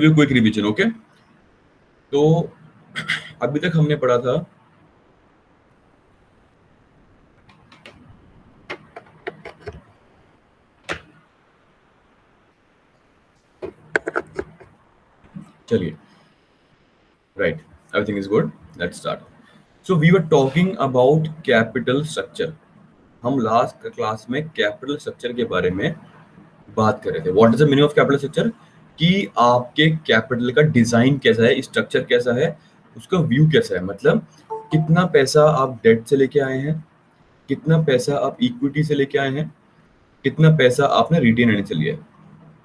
Give you quick revision. Okay, तो अभी तक हमने पढ़ा था चलिए, right, everything is good, let's start. So we were talking about capital structure. हम लास्ट क्लास में कैपिटल स्ट्रक्चर के बारे में बात कर रहे थे। What is the meaning of capital structure, कि आपके कैपिटल का डिजाइन कैसा है, स्ट्रक्चर कैसा है, उसका व्यू कैसा है, मतलब कितना पैसा आप डेट से लेके आए हैं, कितना पैसा आप इक्विटी से लेके आए हैं, कितना पैसा आपने रिटेन अर्निंग से लिया है,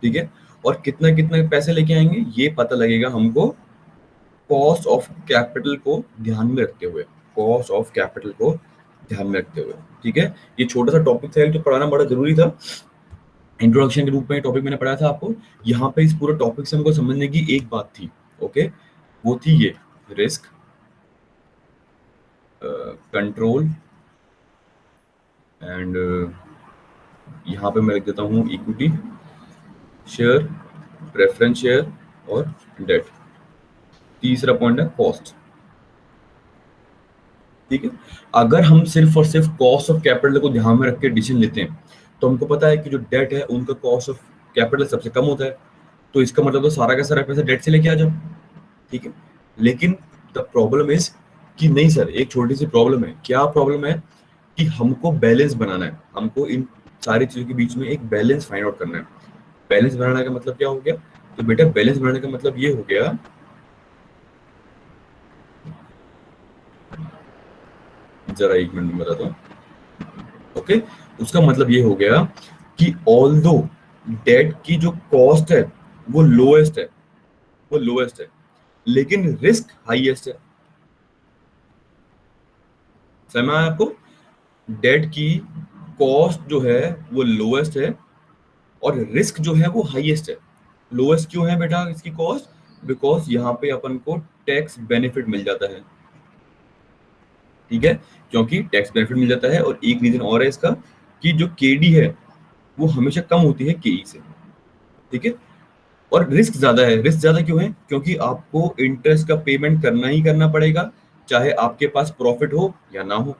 ठीक है, और कितना कितना पैसे लेके आएंगे ये पता लगेगा हमको कॉस्ट ऑफ कैपिटल को ध्यान में रखते हुए, कॉस्ट ऑफ कैपिटल को ध्यान में रखते हुए, ठीक है। ये छोटा सा टॉपिक था जो पढ़ाना बड़ा जरूरी था, इंट्रोडक्शन के रूप में टॉपिक मैंने पढ़ाया था आपको। यहाँ पे इस पूरे टॉपिक से हमको समझने की एक बात थी, ओके, वो थी ये रिस्क, कंट्रोल एंड यहाँ पे मैं लिख देता हूँ इक्विटी शेयर, प्रेफरेंस शेयर और डेट। तीसरा पॉइंट है कॉस्ट, ठीक है। अगर हम सिर्फ और सिर्फ कॉस्ट ऑफ कैपिटल को ध्यान में रख के डिसीजन लेते हैं तो हमको पता है कि जो डेट है उनका कॉस्ट ऑफ कैपिटल सबसे कम होता है, तो इसका मतलब तो सारा का सारा पैसा डेट से लेके आ जाओ, ठीक है। लेकिन द प्रॉब्लम इज कि नहीं सर, एक छोटी सी प्रॉब्लम है। क्या प्रॉब्लम है, कि हमको बैलेंस बनाना है, हमको इन सारी चीजों के बीच में एक बैलेंस फाइंड आउट करना है। बैलेंस बनाने का मतलब क्या हो गया, तो बेटा बैलेंस बनाने का मतलब ये हो गया, जरा एक मिनट में बताता हूँ, ओके। उसका मतलब ये हो गया कि ऑल्दो डेट की जो कॉस्ट है वो लोएस्ट है, वो लोएस्ट है, लेकिन रिस्क हाईएस्ट है। समझ में आया आपको, डेट की कॉस्ट जो है वो लोएस्ट है और रिस्क जो है वो हाईएस्ट है। लोएस्ट क्यों है बेटा इसकी कॉस्ट, बिकॉज यहाँ पे अपन को टैक्स बेनिफिट मिल जाता है, ठीक है, क्योंकि टैक्स बेनिफिट मिल जाता है। और एक रीजन और है इसका, कि जो केडी है वो हमेशा कम होती है केई से, ठीक है। और रिस्क ज्यादा है। रिस्क ज्यादा क्यों है, क्योंकि आपको इंटरेस्ट का पेमेंट करना ही करना पड़ेगा, चाहे आपके पास प्रॉफिट हो या ना हो।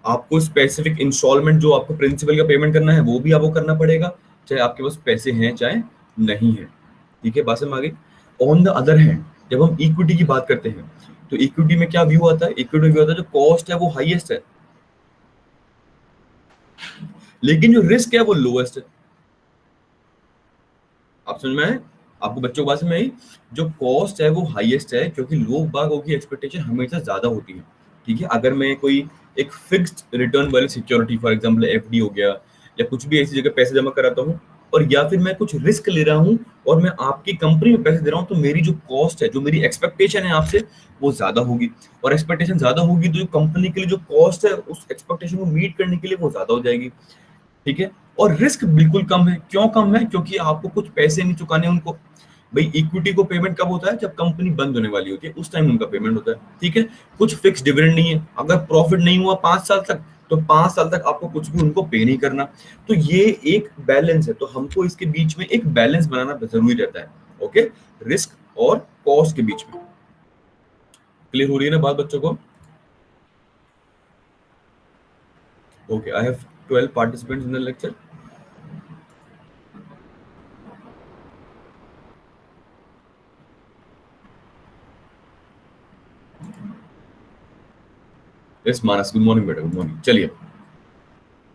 आपको स्पेसिफिक इंस्टॉलमेंट जो आपको प्रिंसिपल का पेमेंट करना है वो भी आपको करना पड़ेगा, चाहे आपके पास पैसे हैं चाहे नहीं है, ठीक है। बात समझ आ गई। ऑन द अदर हैंड जब हम इक्विटी की बात करते हैं तो इक्विटी में क्या व्यू आता है, इक्विटी व्यू आता है जो कॉस्ट है वो हाईएस्ट है, लेकिन जो रिस्क है वो लोएस्ट है। आप समझ में आए, आपको बच्चों को बात समझ में आई। जो कॉस्ट है वो हाईएस्ट है क्योंकि लोग बागों की एक्सपेक्टेशन हमेशा ज्यादा होती है, ठीक है। अगर मैं कोई एक फिक्स्ड रिटर्न वाली सिक्योरिटी, फॉर एग्जांपल एफडी हो गया या कुछ भी ऐसी जगह पैसे जमा कराता हूँ, और या फिर मैं कुछ रिस्क ले रहा हूँ और मैं आपकी कंपनी में पैसे दे रहा हूँ, तो मेरी जो कॉस्ट है, जो मेरी एक्सपेक्टेशन है आपसे, वो ज्यादा होगी। और एक्सपेक्टेशन ज्यादा होगी तो जो कंपनी के लिए जो कॉस्ट है उस एक्सपेक्टेशन को मीट करने के लिए वो ज्यादा हो जाएगी, ठीक है। और रिस्क बिल्कुल कम है। क्यों कम है, क्योंकि आपको कुछ पैसे नहीं चुकाने उनको। भाई इक्विटी को पेमेंट कब होता है, जब कंपनी बंद होने वाली होती है, उस टाइम उनका पेमेंट होता है, ठीक है। कुछ फिक्स डिविडेंड नहीं है, अगर प्रॉफिट नहीं हुआ 5 साल तक तो 5 साल तक आपको कुछ भी उनको पे नहीं करना। तो ये एक बैलेंस है, तो हमको इसके बीच में एक बैलेंस बनाना जरूरी रहता है, ओके, रिस्क और कॉस्ट के बीच में। क्लियर हो रही है ना बात बच्चों को? Okay, I have 12 participants in the lecture. Yes Manas, good morning बेटा, गुड मॉर्निंग। चलिए,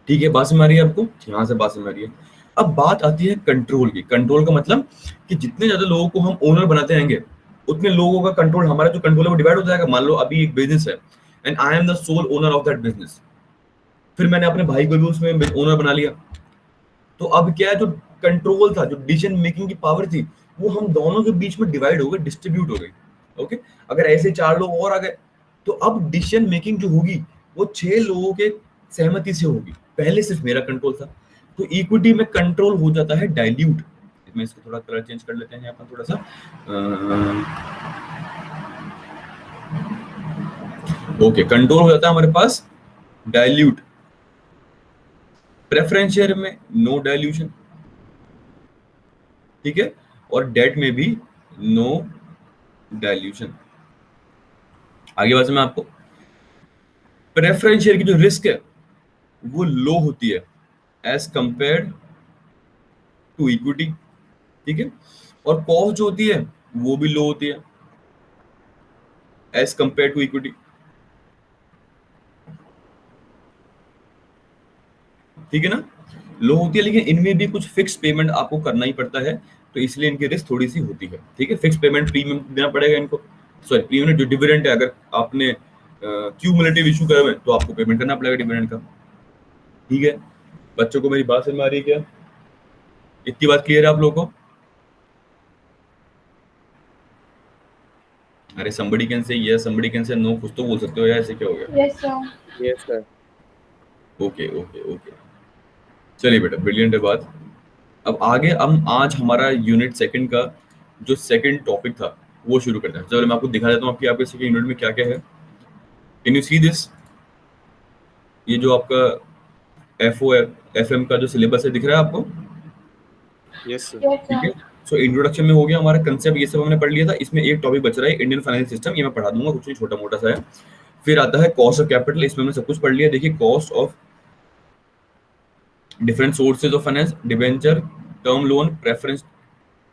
ठीक है, बात समझ आ रही है आपको? यहाँ से बात समझ आ रही है। अब बात आती है कंट्रोल की। कंट्रोल का मतलब कि जितने ज्यादा लोगों को हम ओनर बनाते रहेंगे उतने लोगों का कंट्रोल, हमारा जो कंट्रोल है वो डिवाइड हो जाएगा। मान लो अभी एक बिजनेस है and I am the sole owner of that business, फिर मैंने अपने भाई को भी उसमें ओनर बना लिया, तो अब क्या है, जो कंट्रोल था, जो डिसीजन मेकिंग की पावर थी, वो हम दोनों के बीच में डिवाइड हो गई, डिस्ट्रीब्यूट हो गई, ओके। अगर ऐसे 4 लोग और आ गए तो अब डिसीजन मेकिंग जो होगी वो 6 लोगों के सहमति से होगी। पहले सिर्फ मेरा कंट्रोल था, तो इक्विटी में कंट्रोल हो जाता है डाइल्यूट। मैं इसको थोड़ा कलर चेंज कर लेते हैं यहाँ पर थोड़ा सा, ओके, कंट्रोल हो जाता है हमारे पास डाइल्यूट। प्रेफरेंस शेयर में नो डाइल्यूशन, ठीक है, और डेट में भी नो डाइल्यूशन। आगे बात मैं आपको, प्रेफरेंस शेयर की जो रिस्क है वो लो होती है एज कंपेयर टू इक्विटी, ठीक है, और कॉस्ट जो होती है वो भी लो होती है एज कंपेयर टू इक्विटी, ठीक है ना, लो होती है, लेकिन इनमें भी कुछ फिक्स पेमेंट आपको करना ही पड़ता है, तो इसलिए इनकी रिस्क थोड़ी सी होती है, ठीक है। फिक्स पेमेंट प्रीमियम देना पड़ेगा इनको, सॉरी प्रीमियम जो डिविडेंड है, अगर आपने क्यूमुलेटिव इशू करा हुआ है तो आपको पेमेंट करना पड़ेगा डिविडेंड का, ठीक है। बच्चों को मेरी बात समझ में आ रही है क्या? इतनी बात क्लियर है आप लोगों को? अरे somebody can say yes, somebody can say no, कुछ तो बोल सकते हो यार, ऐसे क्या हो गया? Yes sir. Yes sir. Okay okay okay, चलिए बेटा, ब्रिलियंट है बात। अब आगे हम आज हमारा यूनिट सेकंड का जो सेकंड टॉपिक था वो शुरू करते हैं। चलो मैं आपको दिखा देता हूँ आपकी आपके सेकंड यूनिट में क्या क्या है। Can you see this? ये जो आपका एफओ एफएम का जो सिलेबस है दिख रहा है आपको? Yes sir. यस ठीक है। सर। सो इंट्रोडक्शन में हो गया हमारा कंसेप्ट, ये सब हमने पढ़ लिया था। इसमें एक टॉपिक बच रहा है इंडियन फाइनेंस सिस्टम, ये मैं पढ़ा दूंगा, कुछ नहीं, छोटा मोटा सा है। फिर आता है कॉस्ट ऑफ कैपिटल, इसमें हमने सब कुछ पढ़ लिया। देखिए, cost of different sources of finance, debenture, term loan, preference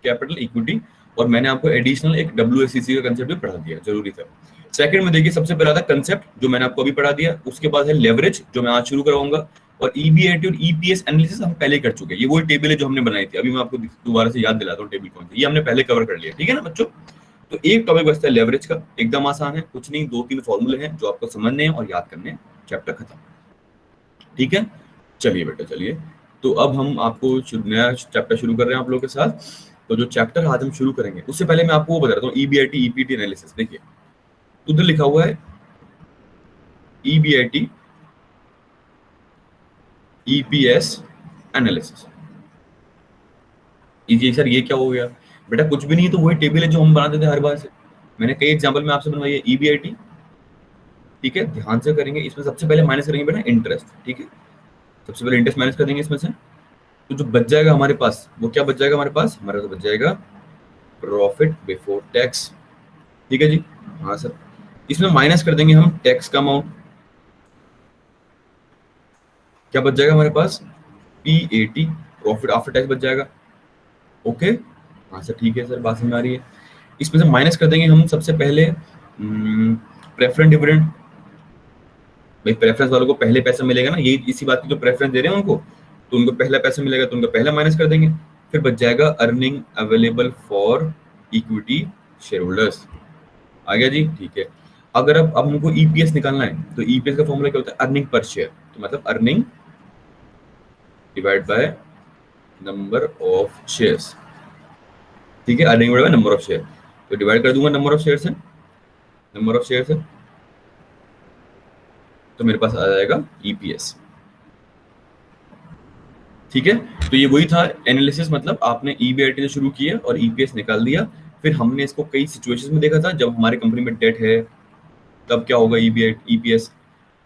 capital, equity, और मैंने आपको एडिशनल एक WACC का कंसेप्ट भी पढ़ा दिया, जरूरी था। सेकंड में देखिए, सबसे पहला था कंसेप्ट जो मैंने आपको अभी पढ़ा दिया, उसके बाद है लेवरेज जो मैं आज शुरू कराऊंगा, और EBIT और EPS एनालिसिस हम पहले कर चुके हैं। ये वही टेबल है जो हमने बनाई थी, अभी मैं आपको दोबारा से याद दिलाता हूँ टेबल कौन सी, ये हमने पहले कवर कर लिया, ठीक है ना बच्चों। तो एक टॉपिक बचता है लेवरेज का, एकदम आसान है, कुछ नहीं, 2-3 फॉर्मूले हैं जो आपको समझने हैं और याद करने हैं, चैप्टर खत्म, ठीक है। चलिए बेटा चलिए, तो अब हम आपको नया चैप्टर शुरू कर रहे हैं आप लोगों के साथ। तो जो चैप्टर आज हम शुरू करेंगे उससे पहले मैं आपको वो बता देता हूँ, EBIT EPT एनालिसिस। देखिए उधर लिखा हुआ है EBIT EPS एनालिसिस। ये सर ये क्या हो गया बेटा? कुछ भी नहीं है, तो वही टेबल है जो हम बनाते थे हर बार से, मैंने कई एग्जाम्पल में आपसे बनवाई है। EBIT, ठीक है, ध्यान से करेंगे। इसमें सबसे पहले माइनस करेंगे बेटा इंटरेस्ट, ठीक है, सबसे पहले इंटरेस्ट माइनस कर देंगे इसमें से। तो जो बच जाएगा हमारे पास, वो क्या बच जाएगा हमारे पास? हमारे पास बच जाएगा प्रॉफिट बिफोर टैक्स, ठीक है जी। हाँ सर, इसमें माइनस कर देंगे हम टैक्स का अमाउंट, क्या बच जाएगा हमारे पास? PAT, प्रॉफिट आफ्टर टैक्स बच जाएगा। ओके, हाँ सर ठीक है सर, बात समझ आ रही है। इसमें से माइनस कर देंगे हम सबसे पहले प्रेफरेंस डिविडेंड। भाई प्रेफरेंस वालों को पहले पैसा मिलेगा ना, ये इसी बात की तो प्रेफरेंस दे रहे हैं उनको, तो उनको पहला पैसा मिलेगा, तो उनका पहला माइनस कर देंगे। फिर बच जाएगा earning available for equity shareholders. आ गया जी, ठीक है। अगर अब हमको EPS निकालना है, तो EPS का फॉर्मूला क्या होता है? अर्निंग पर शेयर, तो मतलब earning divide by number of shares, ठीक है, earning divide by number of share. तो डिवाइड कर दूंगा नंबर ऑफ शेयर से, नंबर ऑफ शेयर से, तो मेरे पास आ जाएगा EPS, ठीक है। तो ये वही था एनालिसिस, मतलब आपने EBIT से शुरू किया और EPS निकाल दिया। फिर हमने इसको कई सिचुएशंस में देखा था, जब हमारी कंपनी में डेट है तब क्या होगा EBIT EPS,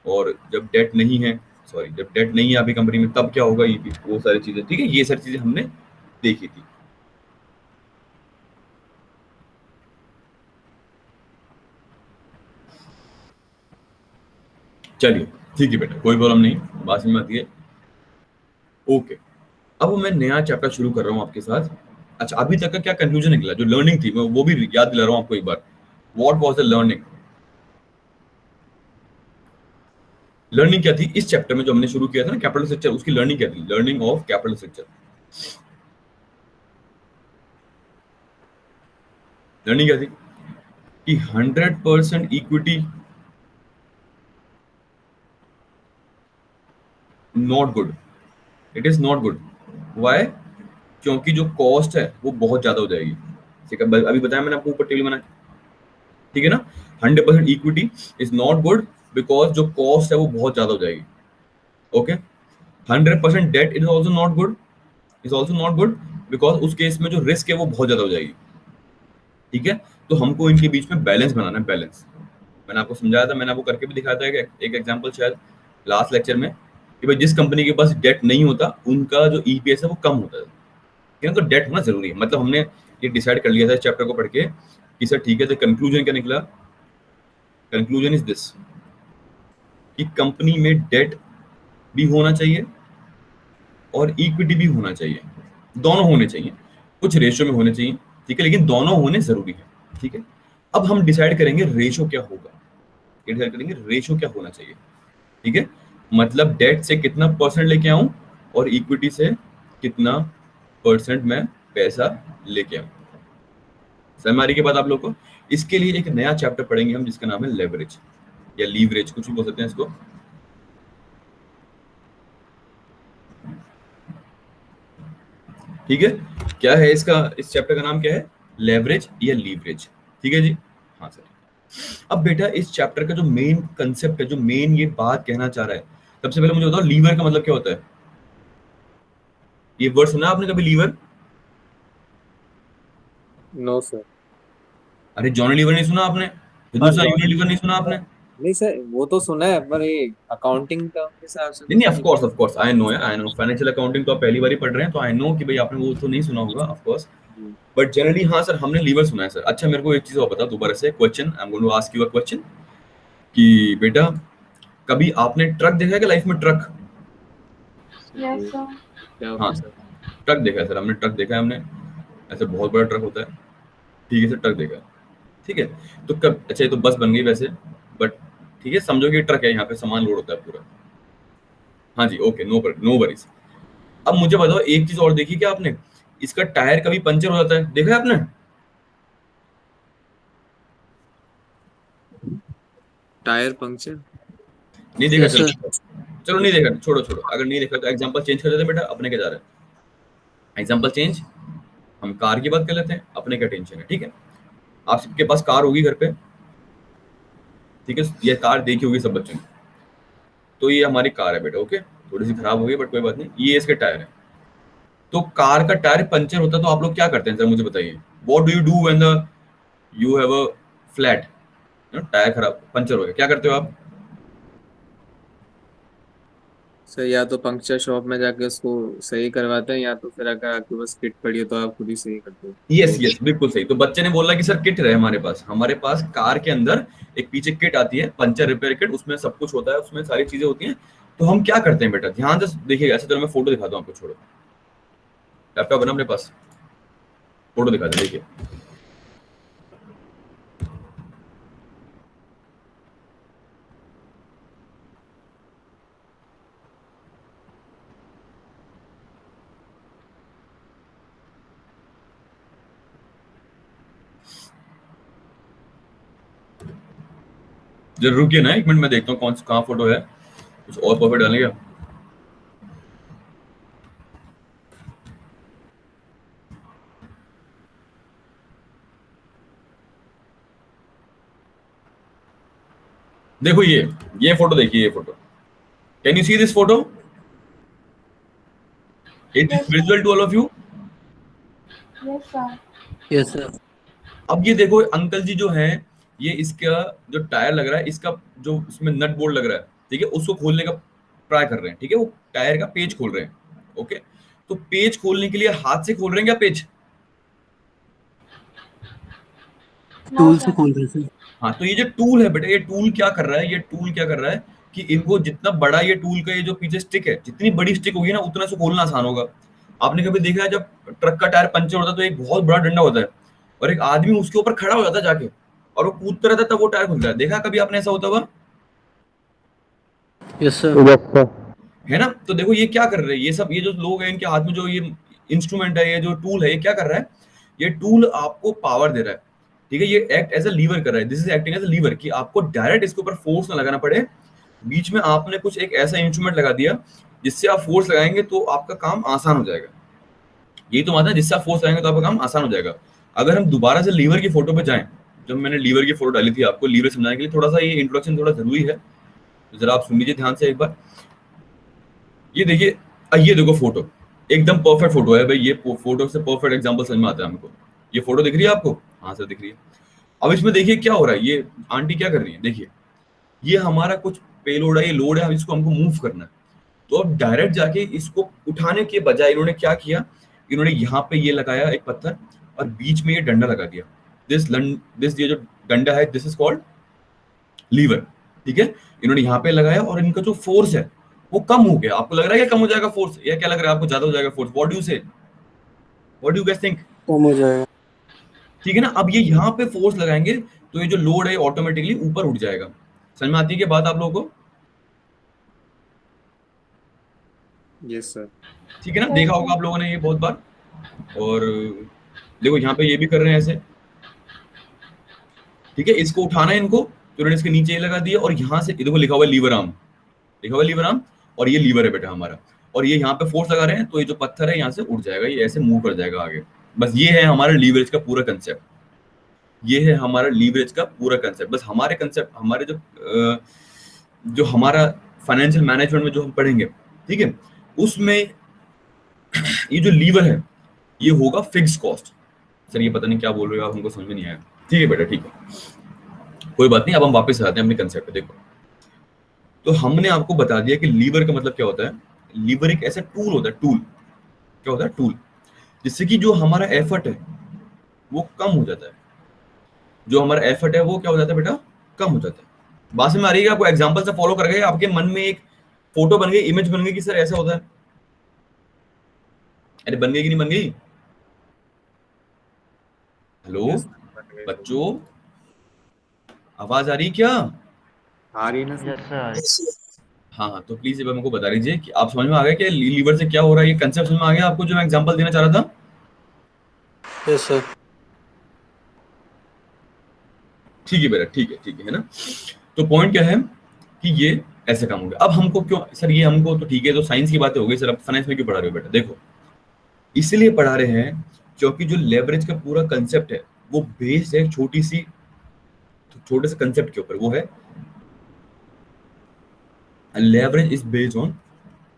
और जब डेट नहीं है, सॉरी जब डेट नहीं है आपकी कंपनी में तब क्या होगा EPS, वो सारी चीजें, ठीक है, ये सारी चीजें हमने देखी थी। चलिए ठीक है बेटा, कोई प्रॉब्लम नहीं, बात में आती है। ओके, अब मैं नया चैप्टर शुरू कर रहा हूँ आपके साथ। अच्छा, अभी तक का क्या कंक्लूजन निकला, जो लर्निंग थी मैं वो भी याद दिला रहा हूँ आपको एक बार। What was the learning? Learning क्या थी इस चैप्टर में जो हमने शुरू किया था ना, कैपिटल स्ट्रक्चर, उसकी लर्निंग क्या थी? Learning of capital structure. Learning क्या थी कि 100% equity not good, it is not good. Why? क्योंकि जो कॉस्ट है वो बहुत ज्यादा हो जाएगी, ठीक है, अभी बताया मैंने आपको, ऊपर टेबल बनाया, ठीक है ना। 100% equity is not good because जो कॉस्ट है वो बहुत ज्यादा हो जाएगी। Okay, 100% debt is also not good, is also not good because उस केस में जो रिस्क है वो बहुत ज्यादा हो जाएगी, ठीक है। तो हमको इनके बीच में बैलेंस बनाना है, बैलेंस। मैंने आपको समझाया था, मैंने आपको करके भी दिखाया था एक एग्जांपल शायद लास्ट लेक्चर में, कि भाई जिस कंपनी के पास डेट नहीं होता उनका जो EPS है वो कम होता है, ठीक है। तो डेट होना जरूरी है, मतलब हमने ये डिसाइड कर लिया था इस चैप्टर को पढ़ के कि सर ठीक है, तो कंक्लूजन क्या निकला? कंक्लूजन इज दिस कि कंपनी में डेट भी होना चाहिए और इक्विटी भी होना चाहिए, दोनों होने चाहिए, कुछ रेशियो में होने चाहिए, ठीक है, लेकिन दोनों होने जरूरी है, ठीक है। अब हम डिसाइड करेंगे रेशियो क्या होगा, ये डिसाइड करेंगे रेशियो क्या होना चाहिए, ठीक है। मतलब डेट से कितना परसेंट लेके आऊं और इक्विटी से कितना परसेंट मैं पैसा लेके आऊं। समझ आ रही के बाद आप लोग को? इसके लिए एक नया चैप्टर पढ़ेंगे हम जिसका नाम है लेवरेज या लीवरेज, कुछ भी बोल सकते हैं इसको। ठीक है, क्या है इसका, इस चैप्टर का नाम क्या है? लेवरेज या लीवरेज, ठीक है जी। हाँ सर। अब बेटा इस चैप्टर का जो मेन कंसेप्ट है, जो मेन ये बात कहना चाह रहा है, सबसे पहले मुझे बताओ लीवर का मतलब क्या होता है? ये वर्ड सुना आपने कभी, लीवर? No sir. अरे जॉनी लीवर नहीं सुना आपने? हिंदुस्तान जॉन यूनिलीवर नहीं सुना आपने? नहीं सर, वो तो सुना है पर ये अकाउंटिंग टर्म के हिसाब से नहीं नहीं, तो ऑफ कोर्स आई नो यार, आई नो फाइनेंशियल अकाउंटिंग तो आप पहली बार ही पढ़ रहे हैं, तो आई नो कि भाई आपने वो तो नहीं सुना होगा ऑफ कोर्स, नहीं। बट जनरली हाँ सर, हमने लीवर सुना है सर। अच्छा मेरे को एक चीज और बता दोबारा से, question I am going to ask you a question कि बेटा कभी आपने ट्रक देखा है क्या लाइफ में? ट्रक? Yes sir. क्या होता हाँ है सर? ट्रक देखा है सर, हमने ट्रक देखा है, हमने ऐसे बहुत बड़ा ट्रक होता है, ठीक है सर, ट्रक देखा है, ठीक है। तो कब, अच्छा ये तो बस बन गई वैसे, बट ठीक है, समझो कि ट्रक है, यहाँ पे सामान लोड होता है पूरा। हाँ जी, ओके, नो वरीज। अब मुझे बताओ एक चीज और देखी क्या आपने, इसका टायर कभी पंचर हो जाता है, देखा है आपने? Tyre puncture? नहीं देखा? यस चलो सर। चलो नहीं देखा, छोड़ो छोड़ो, अगर नहीं देखा तो एग्जांपल चेंज कर देते हैं बेटा, अपने क्या जा रहा है, एग्जांपल चेंज। हम कार की बात कर लेते हैं, अपने क्या टेंशन है, ठीक है। आप सबके पास कार होगी घर पे, ठीक है, ये कार देखी होगी सब बच्चों ने। तो ये हमारी कार है बेटा, ओके, थोड़ी सी खराब हो गई बट कोई बात नहीं, ये इसके टायर है। तो कार का टायर पंचर होता है तो आप लोग क्या करते हैं सर, मुझे बताइए। What do you do when the you have a flat, tyre खराब पंचर हो गया, क्या करते हो आप? सर या तो पंक्चर शॉप में जाके उसको सही करवाते हैं, या तो फिर अगर आपके पास किट पड़ी है तो आप खुद ही सही करते हो। यस तो यस, बिल्कुल सही। तो बच्चे ने बोला कि सर किट है हमारे पास कार के अंदर एक पीछे किट आती है, पंचर रिपेयर किट, उसमें सब कुछ होता है, उसमें सारी चीजें होती हैं। तो हम क्या करते हैं बेटा, ध्यान से देखिएगा, ऐसे तो मैं फोटो दिखाता हूँ आपको, छोड़ो, लैपटॉप है ना अपने पास, फोटो दिखा दे, देखिए। जरूर रुकिए ना एक मिनट, मैं देखता हूँ कौन सा कहाँ फोटो है, कुछ और परफेक्ट डालेंगे। देखो ये फोटो देखिए, ये photo, can you see this photo? It is yes sir. Visual to all of you? Yes sir. Yes sir. अब ये देखो अंकल जी जो हैं, ये इसका जो टायर लग रहा है, इसका जो इसमें नट बोल्ट लग रहा है, ठीक है, उसको खोलने का ट्राई कर रहे हैं, ठीक है, वो टायर का पेज खोल रहे हैं, ओके। तो पेज खोलने के लिए हाथ से खोल रहे हैं क्या पेज? नो टूल से सर। खोल रहे सर। हाँ, तो ये जो टूल है बेटा, ये टूल क्या कर रहा है, ये टूल क्या कर रहा है कि इनको जितना बड़ा ये टूल का ये जो पीछे स्टिक है, जितनी बड़ी स्टिक होगी ना उतना से खोलना आसान होगा। आपने कभी देखा है जब ट्रक का टायर पंचर होता है तो एक बहुत बड़ा डंडा होता है और एक आदमी उसके ऊपर खड़ा हो जाता है जाके, और वो कूदता रहता है, तब वो टायर खुलता है। देखा कभी आपने ऐसा होता हुआ? Yes sir. Yes sir. है ना? तो देखो ये क्या कर रहे हैं, ये सब, ये जो लोग हैं इनके हाथ में जो ये इंस्ट्रूमेंट है, ये जो टूल है, ये क्या कर रहा है, ये टूल आपको पावर दे रहा है, ठीक है, ये एक्ट एज अ लीवर कर रहा है, this is acting as a lever, कि आपको डायरेक्ट इसके ऊपर फोर्स ना लगाना पड़े, बीच में आपने कुछ एक ऐसा इंस्ट्रूमेंट लगा दिया जिससे आप फोर्स लगाएंगे तो आपका काम आसान हो जाएगा। यही तो बात है, जिससे आप फोर्स लगाएंगे तो आपका काम आसान हो जाएगा। अगर हम दोबारा से लीवर की फोटो पे जाएं, जब मैंने लीवर की फोटो डाली थी आपको लीवर समझाने के लिए, थोड़ा सा ये इंट्रोडक्शन थोड़ा जरूरी है, तो जरा आप सुन लीजिए ध्यान से एक बार। ये देखिए, ये देखो फोटो, एकदम परफेक्ट फोटो है भाई, ये फोटो से परफेक्ट एग्जांपल समझ में आता है हमको। ये फोटो दिख रही है आपको? हाँ सर दिख रही है। अब इसमें देखिए क्या हो रहा है, ये आंटी क्या कर रही है, देखिए, ये हमारा कुछ पेलोड है, ये लोड है, इसको हमको मूव करना है। तो अब डायरेक्ट जाके इसको उठाने के बजाय इन्होंने क्या किया, इन्होंने यहाँ पे ये लगाया एक पत्थर, और बीच में ये डंडा लगा दिया। दिस ये जो डंडा है दिस इज कॉल्ड लीवर, ठीक है। इन्होंने यहाँ पे लगाया और इनका जो फोर्स है वो कम हो गया। आपको लग रहा है कि कम हो जाएगा फोर्स, या क्या लग रहा है आपको ज्यादा हो जाएगा force? What do you say, what do you guys think? कम हो जाएगा। ठीक है ना। अब ये यहाँ पे फोर्स लगाएंगे तो ये जो लोड है ऑटोमेटिकली ऊपर उठ जाएगा। समझ में आती है क्या बात आप लोगों को? Yes sir. ठीक है ना, देखा होगा आप लोगों ने ये बहुत बार। और देखो यहाँ पे ये भी कर रहे हैं ऐसे, ठीक है। इसको उठाना है इनको, तो उन्होंने इसके नीचे ये लगा दिया और यहाँ से देखो लिखा हुआ है लीवर आर्म, लिखा हुआ है लीवर आर्म, और ये लीवर है बेटा हमारा। और ये यहाँ पे फोर्स लगा रहे हैं तो ये जो पत्थर है यहाँ से उठ जाएगा, ये ऐसे मूव कर जाएगा आगे। बस ये है हमारा लीवरेज का पूरा कंसेप्ट, ये है हमारा लीवरेज का पूरा कंसेप्ट। बस हमारे कंसेप्ट, हमारे जो हमारा फाइनेंशियल मैनेजमेंट में जो हम पढ़ेंगे, ठीक है, उसमें ये जो लीवर है ये होगा फिक्स कॉस्ट। सर ये पता नहीं क्या बोल रहे हो आप, हमको समझ में नहीं आया। ठीक है बेटा, ठीक है, कोई बात नहीं। अब हम वापस आते हैं अपने कंसेप्ट पे। देखो, तो हमने आपको बता दिया कि लीवर का मतलब क्या होता है। लीवर एक ऐसा टूल होता है, टूल क्या होता है, टूल, जिससे कि जो हमारा एफर्ट है वो कम हो जाता है। जो हमारा एफर्ट है वो क्या हो जाता है बेटा, कम हो जाता है। बात में आ रही है आपको? एग्जांपल से फॉलो कर गए, आपके मन में एक फोटो बन गई, इमेज बन गई कि सर ऐसा होता है। अरे बन गई कि नहीं बन गई? हेलो Yes, बच्चों, आवाज आ रही क्या? आ रही है ना सर? Yes sir. हाँ हाँ, तो प्लीज एक बार मेरे को बता दीजिए कि आप समझ में आ गया कि लीवर से क्या हो रहा है, ये कंसेप्ट समझ में आ गया आपको जो मैं एग्जांपल देना चाह रहा था? Yes sir. ठीक है बेटा, ठीक है ना। तो पॉइंट क्या है कि ये ऐसे काम हो गया। अब हमको क्यों सर ये, हमको तो ठीक है, तो साइंस की बातें हो गई सर, अब फाइनेंस में क्यों पढ़ा रहे हो बेटा? देखो, इसलिए पढ़ा रहे हैं क्योंकि जो लेवरेज का पूरा कंसेप्ट है वो बेस्ड है छोटे से कंसेप्ट के ऊपर, वो है leverage is based on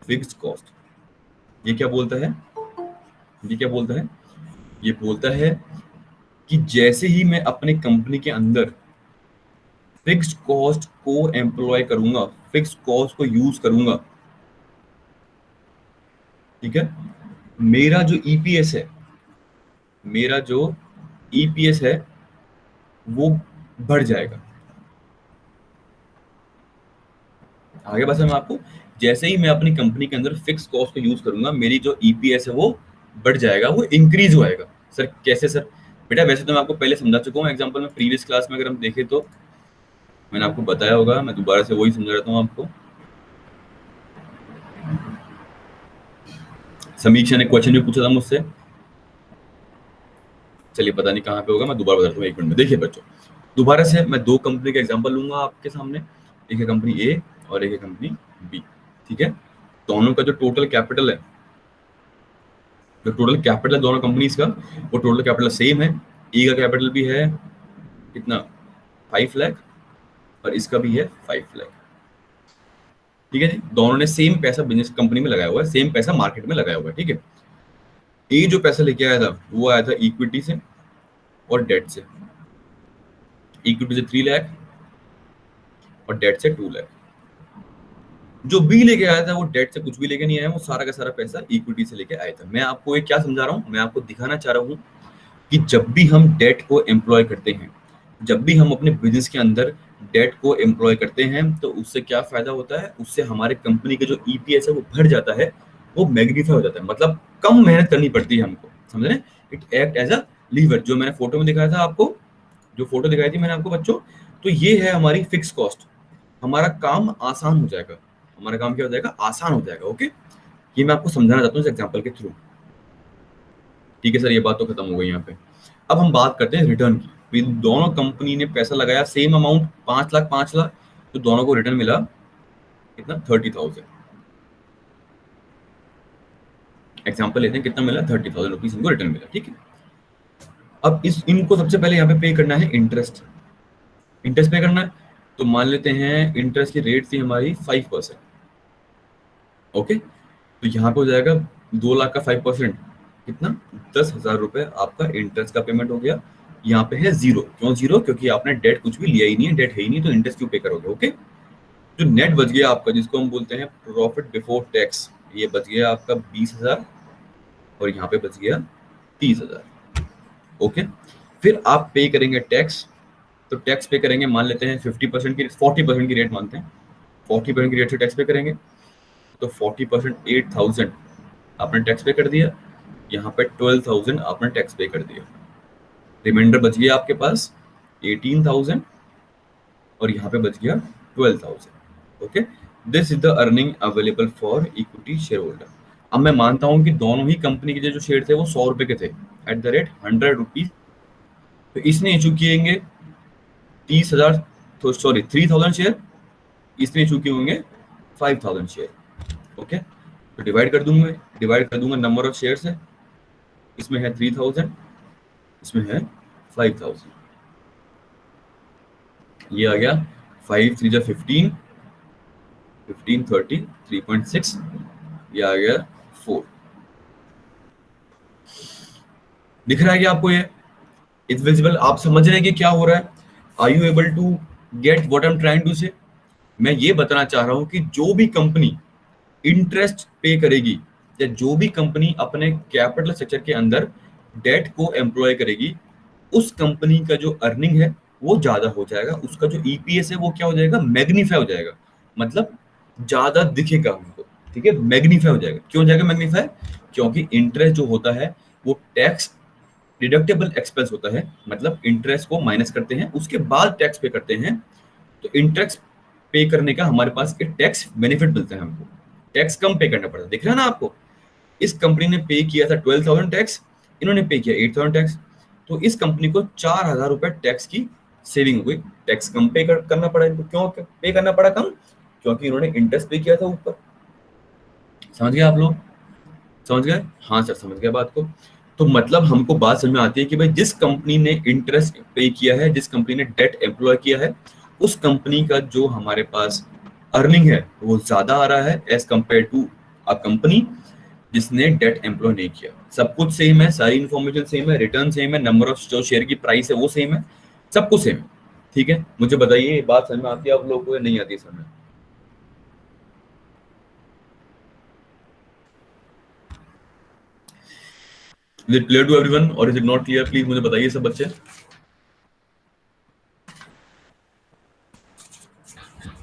fixed cost. ये क्या बोलता है, ये क्या बोलता है? ये बोलता है कि जैसे ही मैं अपने कंपनी के अंदर फिक्स्ड कॉस्ट को एम्प्लॉय करूंगा, फिक्स्ड कॉस्ट को यूज करूंगा, ठीक है, मेरा जो ईपीएस है, मेरा जो ईपीएस है वो बढ़ जाएगा। आगे बस मैं आपको, जैसे ही मैं अपनी कंपनी के अंदर फिक्स कॉस्ट को यूज करूंगा, मेरी जो ईपीएस है वो बढ़ जाएगा, वो इंक्रीज होएगा। सर कैसे सर? बेटा वैसे तो मैं आपको पहले समझा चुका हूँ एग्जांपल में, प्रीवियस क्लास में अगर हम देखें तो मैंने आपको बताया होगा, मैं दोबारा से वही समझा रहा हूँ आपको। समीक्षा ने क्वेश्चन भी पूछा था मुझसे, चलिए पता नहीं कहाँ पे होगा, मैं दोबारा बताता हूँ एक मिनट में। देखिए बच्चों, दोबारा से मैं दो कंपनी का एग्जांपल लूंगा आपके सामने, एक है कंपनी ए और एक है कंपनी बी, ठीक है। दोनों का जो टोटल कैपिटल है, जो टोटल कैपिटल है दोनों कंपनीज का, वो टोटल कैपिटल सेम है। ए का कैपिटल भी है कितना, 5 लाख, और इसका भी है 5 लाख, ठीक है जी। दोनों ने सेम पैसा बिजनेस कंपनी में लगाया हुआ है, सेम पैसा मार्केट में लगाया हुआ है, ठीक है। ए जो पैसा लेके आया था वो आया था इक्विटी से और डेट से। इक्विटी से 3 लाख और डेट से 2 लाख। जो बी लेके आया था वो डेट से कुछ भी लेके नहीं आया, वो सारा का सारा पैसा इक्विटी से लेके आया था। मैं आपको ये क्या समझा रहा हूँ, मैं आपको दिखाना चाह रहा हूँ कि जब भी हम डेट को एम्प्लॉय करते हैं, जब भी हम अपने बिजनेस के अंदर डेट को एम्प्लॉय करते हैं, तो उससे क्या फायदा होता है, उससे हमारे कंपनी के जो ईपीएस है वो बढ़ जाता है, वो मैग्नीफाई हो जाता है, मतलब कम मेहनत करनी पड़ती है हमको, समझ रहे हैं। It act as a lever, जो मैंने फोटो में दिखाया था आपको, जो फोटो दिखाई थी मैंने आपको बच्चों, तो ये है हमारी फिक्स कॉस्ट। हमारा काम आसान हो जाएगा, हमारा काम क्या हो जाएगा, आसान हो जाएगा। ओके, ये मैं आपको समझाना चाहता हूँ इस एग्जांपल के थ्रू। ठीक है सर, ये बात तो खत्म हो गई यहाँ पे। अब हम बात करते हैं रिटर्न की। दोनों कंपनी ने पैसा लगाया सेम अमाउंट, 5 लाख, तो दोनों को रिटर्न मिला कितना, 30,000। एग्जांपल लेते हैं, कितना मिला, 30,000 रुपीज इनको रिटर्न मिला, ठीक है। अब इनको सबसे पहले यहाँ पे पे करना है इंटरेस्ट, इंटरेस्ट पे करना है। तो मान लेते हैं इंटरेस्ट की रेट थी हमारी 5%, ओके। तो यहाँ पे हो जाएगा 2 लाख का 5%, कितना, 10,000 रुपए आपका इंटरेस्ट का पेमेंट हो गया। यहाँ पे है जीरो, क्यों जीरो, क्योंकि आपने डेट कुछ भी लिया ही नहीं है, डेट है ही नहीं, तो इंटरेस्ट क्यों पे करोगे, ओके। जो नेट बच गया आपका, जिसको हम बोलते हैं प्रॉफिट बिफोर टैक्स, ये बच गया आपका 20,000 और यहाँ पे बच गया 30,000। ओके, फिर आप पे करेंगे टैक्स। तो टैक्स पे करेंगे, मान लेते हैं 50% की 40% की रेट मानते हैं, 40% की रेट से टैक्स पे करेंगे। तो 40% 8,000 आपने टैक्स पे कर दिया, यहाँ पे 12,000 आपने टैक्स पे कर दिया, रिमाइंडर बच गया आपके पास 18,000 और यहाँ पे बच गया 12,000। Okay, this is the earning available for equity share holder. अब मैं मानता हूँ कि दोनों ही कंपनी के जो शेयर थे वो 100 रुपए के थे एट द रेट 100 रुपीज। तो इसने इशू किएंगे 30,000, तो सॉरी 3,000 शेयर, इसने इशू किए होंगे 5,000 शेयर। ओके, तो डिवाइड कर दूंगा नंबर ऑफ शेयर से, इसमें है 3,000, इसमें है 5,000, ये आ गया 5 3 15, 15 30 3.6, ये आ गया 4। दिख रहा है क्या आपको? ये इट्स विजिबल, आप समझ रहे हैं कि क्या हो रहा है? Are you able to get what I am trying to say? मैं ये बताना चाह रहा हूं कि जो भी कंपनी इंटरेस्ट पे करेगी या जो भी कंपनी अपने कैपिटल स्ट्रक्चर के अंदर डेट को एम्प्लॉय करेगी, उस कंपनी का जो अर्निंग है वो ज्यादा हो जाएगा, उसका जो ईपीएस है वो क्या हो जाएगा? मैग्नीफाई हो जाएगा, मतलब ज्यादा दिखेगा हमको। ठीक है, मैग्नीफाई हो जाएगा। क्यों हो जाएगा मैग्नीफाई? क्योंकि इंटरेस्ट जो होता है वो टैक्स डिडक्टेबल एक्सपेंस होता है, मतलब इंटरेस्ट को माइनस करते हैं उसके बाद टैक्स पे करते हैं। तो इंटरेस्ट पे करने का हमारे पास एक टैक्स बेनिफिट मिलता है, हमको टैक्स कम पे करना पड़ता है। दिख रहा है ना आपको? इस कंपनी ने पे किया था 12,000 टैक्स, इन्होंने पे किया 8,000 टैक्स, तो इस कंपनी को 4,000 रुपए टैक्स की सेविंग हुई। टैक्स कम करना पड़ा इनको। क्यों पे करना पड़ा कम? क्योंकि इन्होंने इंटरेस्ट पे किया था ऊपर। समझ गए आप लोग? समझ गए? हाँ सर समझ गया बात को। तो मतलब हमको बात समझ में आती है कि भाई जिस कंपनी ने इंटरेस्ट पे किया है, जिस कंपनी ने डेट एम्प्लॉय किया है, उस कंपनी का जो हमारे पास अर्निंग है वो ज्यादा आ रहा है as compare to a company जिसने डेट एम्प्लॉय नहीं किया। सब कुछ सेम है, सारी इन्फॉर्मेशन सेम है, रिटर्न सेम है, नंबर ऑफ जो शेयर की प्राइस है वो सेम है, सब कुछ सेम है। ठीक है, मुझे बताइए बात समझ में आती है आप लोगों को या नहीं आती समझ? Is it clear to everyone or is it not clear? Please मुझे बताइए सब बच्चे।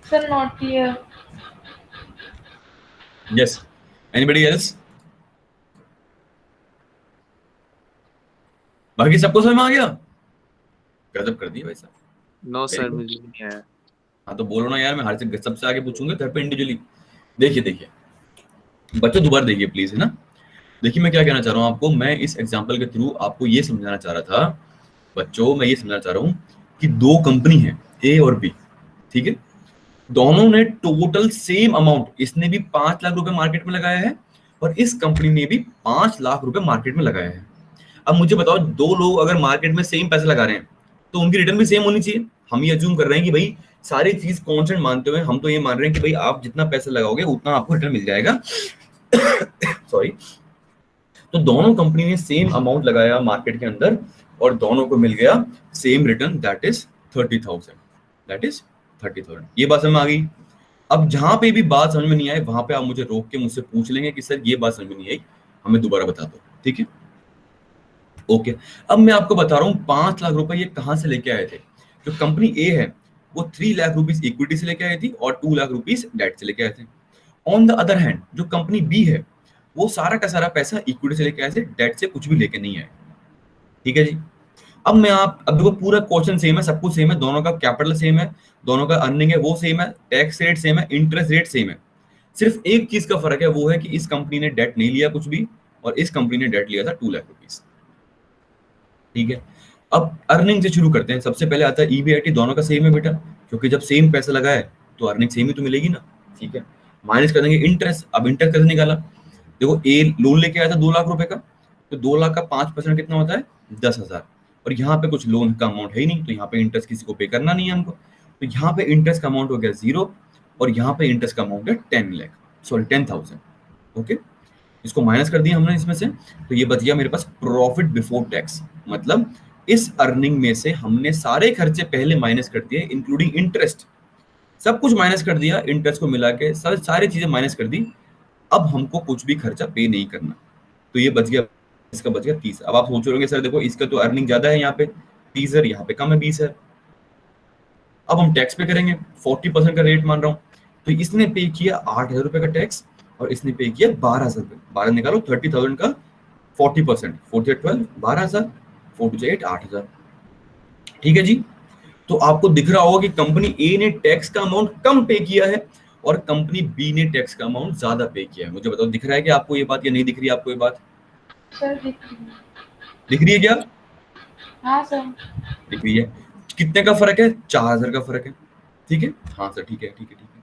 Sir, not clear. Yes. Anybody else? बाकी सबको समझ में आ गया? गजब कर दिया भाई साहब। No Very sir good. मुझे नहीं आया। हाँ तो बोलो ना यार, मैं हर से सबसे आगे पूछूंगा घर पे इंडिविजुअली। देखिए बच्चों दोबारा देखिए प्लीज, है ना। देखिए मैं क्या कहना चाह रहा हूँ आपको, मैं इस एग्जांपल के थ्रू आपको ये समझाना चाह रहा था बच्चों, मैं ये समझाना चाह रहा हूँ कि दो कंपनी है ए और बी। ठीक है, दोनों ने टोटल सेम अमाउंट, इसने भी 5 लाख रुपए मार्केट में लगाया है और इस कंपनी ने भी 5 लाख रुपए मार्केट में लगाया है। अब मुझे बताओ, दो लोग अगर मार्केट में सेम पैसे लगा रहे हैं तो उनकी रिटर्न भी सेम होनी चाहिए। हम ये अज्यूम कर रहे हैं कि भाई सारी चीज कांस्टेंट मानते हुए हम तो ये मान रहे हैं कि भाई आप जितना पैसा लगाओगे उतना आपको रिटर्न मिल जाएगा। सॉरी। तो दोनों कंपनी ने सेम अमाउंट लगाया मार्केट के अंदर और दोनों को मिल गया same return, that is 30,000, that is 30,000। ये बात समझ में आ गई? अब जहां पे भी बात समझ में नहीं आए वहां पे आप मुझे रोक के मुझसे पूछ लेंगे कि सर ये बात समझ में नहीं आई, हमें दोबारा बता दो। ठीक है, ओके। अब मैं आपको बता रहा हूँ 5 लाख रुपए ये कहां से लेके आए थे। जो कंपनी ए है वो 3 लाख रुपीस इक्विटी से लेके आई थी और 2 लाख रुपीस डेट से लेके आए थे। ऑन द अदर हैंड जो कंपनी बी है वो सारा का सारा पैसा इक्विटी से लेके आए थे, डेट से कुछ भी लेके नहीं आए। ठीक है जी। अब देखो पूरा क्वेश्चन सेम है, सब कुछ सेम है, दोनों का कैपिटल सेम है, दोनों का अर्निंग है वो सेम है, टैक्स रेट सेम है, इंटरेस्ट रेट सेम है। सिर्फ एक चीज का फर्क है, वो है कि इस कंपनी ने डेट नहीं लिया कुछ भी और इस कंपनी ने डेट लिया था 2 लाख रुपीस। ठीक है, अब अर्निंग से शुरू करते हैं। सबसे पहले आता है ईबीआईटी, दोनों का सेम है बेटा, क्योंकि जब सेम पैसा लगा है तो अर्निंग सेम ही तो मिलेगी ना। ठीक है, माइनस कर देंगे इंटरेस्ट। अब इंटरेस्ट कैसे निकाला? देखो ए लोन लेके आया था 2 लाख रुपए का, तो 2 लाख का 5% कितना होता है? 10,000। और यहाँ पे कुछ लोन का अमाउंट है ही नहीं, तो यहाँ पे इंटरेस्ट किसी को पे करना नहीं है हमको, तो यहाँ पे इंटरेस्ट का अमाउंट हो गया 0 और यहाँ पे इंटरेस्ट का अमाउंट है 10,000। ओके, इसको माइनस कर दिया हमने इसमें से, तो ये बच गया मेरे पास प्रॉफिट बिफोर टैक्स। मतलब इस अर्निंग में से हमने सारे खर्चे पहले माइनस कर दिए, इंक्लूडिंग इंटरेस्ट, सब कुछ माइनस कर दिया, इंटरेस्ट को मिला के सारी चीजें माइनस कर दी। अब हमको कुछ भी खर्चा पे नहीं करना, तो ये बच गया इसका बच गया 30। अब आप सोच रहे होंगे सर देखो इसका तो अर्निंग ज्यादा है यहाँ पे 30,000, यहाँ पे कम है 20,000। अब हम टैक्स पे करेंगे, 40% का रेट मान रहा हूँ, तो इसने पे किया 8,000 रुपए का टैक्स और इसने पे किया 12,000 रुपए। 12 निकालो, 30,000 का 40%, 4 12, 12,000, 4 2 8, 8,000। ठीक है जी। तो आपको दिख रहा होगा कि कंपनी ए ने टैक्स का अमाउंट कम पे किया है और कंपनी बी ने टैक्स का अमाउंट ज्यादा पे किया है। मुझे बताओ दिख रहा है कि आपको ये बात या नहीं दिख रही है? आपको ये बात सर दिख रही है। दिख रही है क्या? हाँ सर। दिख रही है। कितने का फर्क है? 4,000 का फर्क है। ठीक है, हाँ सर, ठीक है ठीक है ठीक है।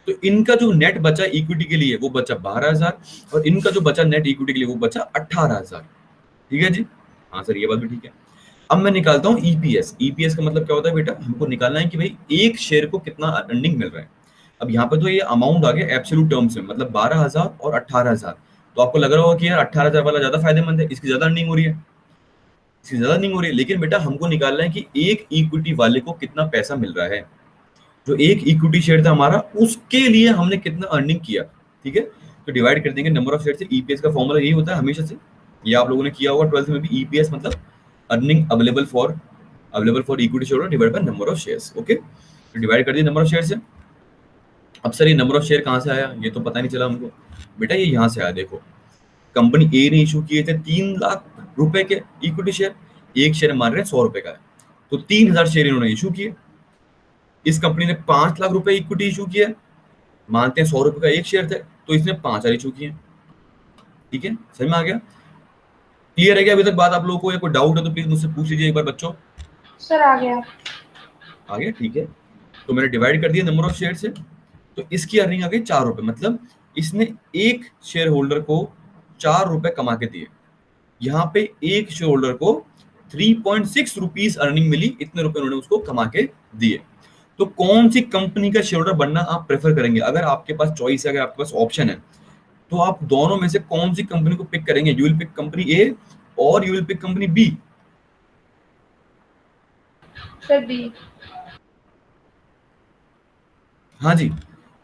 तो इनका जो नेट बचा इक्विटी के लिए वो बचा 12,000 और इनका जो बचा नेट इक्विटी के लिए वो बचा 18,000। ठीक है जी, हाँ सर ये बात भी ठीक है। अब मैं निकालता हूँ ईपीएस। ईपीएस का मतलब क्या होता है बेटा? हमको निकालना है कि भाई एक शेयर को कितना अर्निंग मिल रहा है। अब यहाँ पे तो ये अमाउंट आ गया एब्सोल्यूट टर्म्स में, मतलब 12,000 और 18,000। तो आपको लग रहा होगा कि यार 18,000 वाला ज्यादा फायदेमंद है, इसकी ज्यादा अर्निंग हो रही है, इसकी ज्यादा अर्निंग हो रही है। लेकिन बेटा हमको निकालना है कि एक इक्विटी वाले को कितना पैसा मिल रहा है। जो एक इक्विटी शेयर था हमारा उसके लिए हमने कितना अर्निंग किया। ठीक है, तो डिवाइड कर देंगे नंबर ऑफ शेयर से। ईपीएस का फॉर्मूला यही होता है हमेशा से, ये आप लोगों ने किया होगा 12th में भी। ईपीएस मतलब earning available for equity share divide by number of shares. Okay, तो डिवाइड कर दिए नंबर ऑफ शेयर से। अब सर ये नंबर ऑफ शेयर कहाँ से आया? ये तो पता नहीं चला हमको। बेटा ये यहाँ से आया। देखो कंपनी ए ने इशू किए थे 3 लाख रुपए के इक्विटी शेयर, एक शेयर मान रहे हैं 100 रुपए का है, तो 3,000 शेयर इन्होंने इशू किए। इस कंपनी ने 5 लाख रुपए इक्विटी इशू किया, मानते हैं 100 रुपए का एक शेयर थे, तो इसने 5,000 इशू किए। ठीक है, समझ में आ गया? क्लियर है क्या अभी तक बात आप लोगों को? या कोई डाउट है तो प्लीज मुझसे पूछ लीजिए एक बार बच्चों। सर आ गया। आ गया, ठीक है। तो मैंने डिवाइड कर दिया नंबर ऑफ शेयर से, तो इसकी अर्निंग आ गई 4 रुपए, मतलब इसने एक शेयर होल्डर को 4 रुपए कमा के दिए। यहाँ पे एक शेयर होल्डर को 3.6 रुपीज अर्निंग मिली, इतने रुपए उन्होंने उसको कमा के दिए। तो कौन सी कंपनी का शेयर होल्डर बनना आप प्रेफर करेंगे? अगर आपके पास चॉइस है, अगर आपके पास ऑप्शन है, तो आप दोनों में से कौन सी कंपनी को पिक करेंगे? You will pick company A और you will pick company B? Sir B. हाँ जी,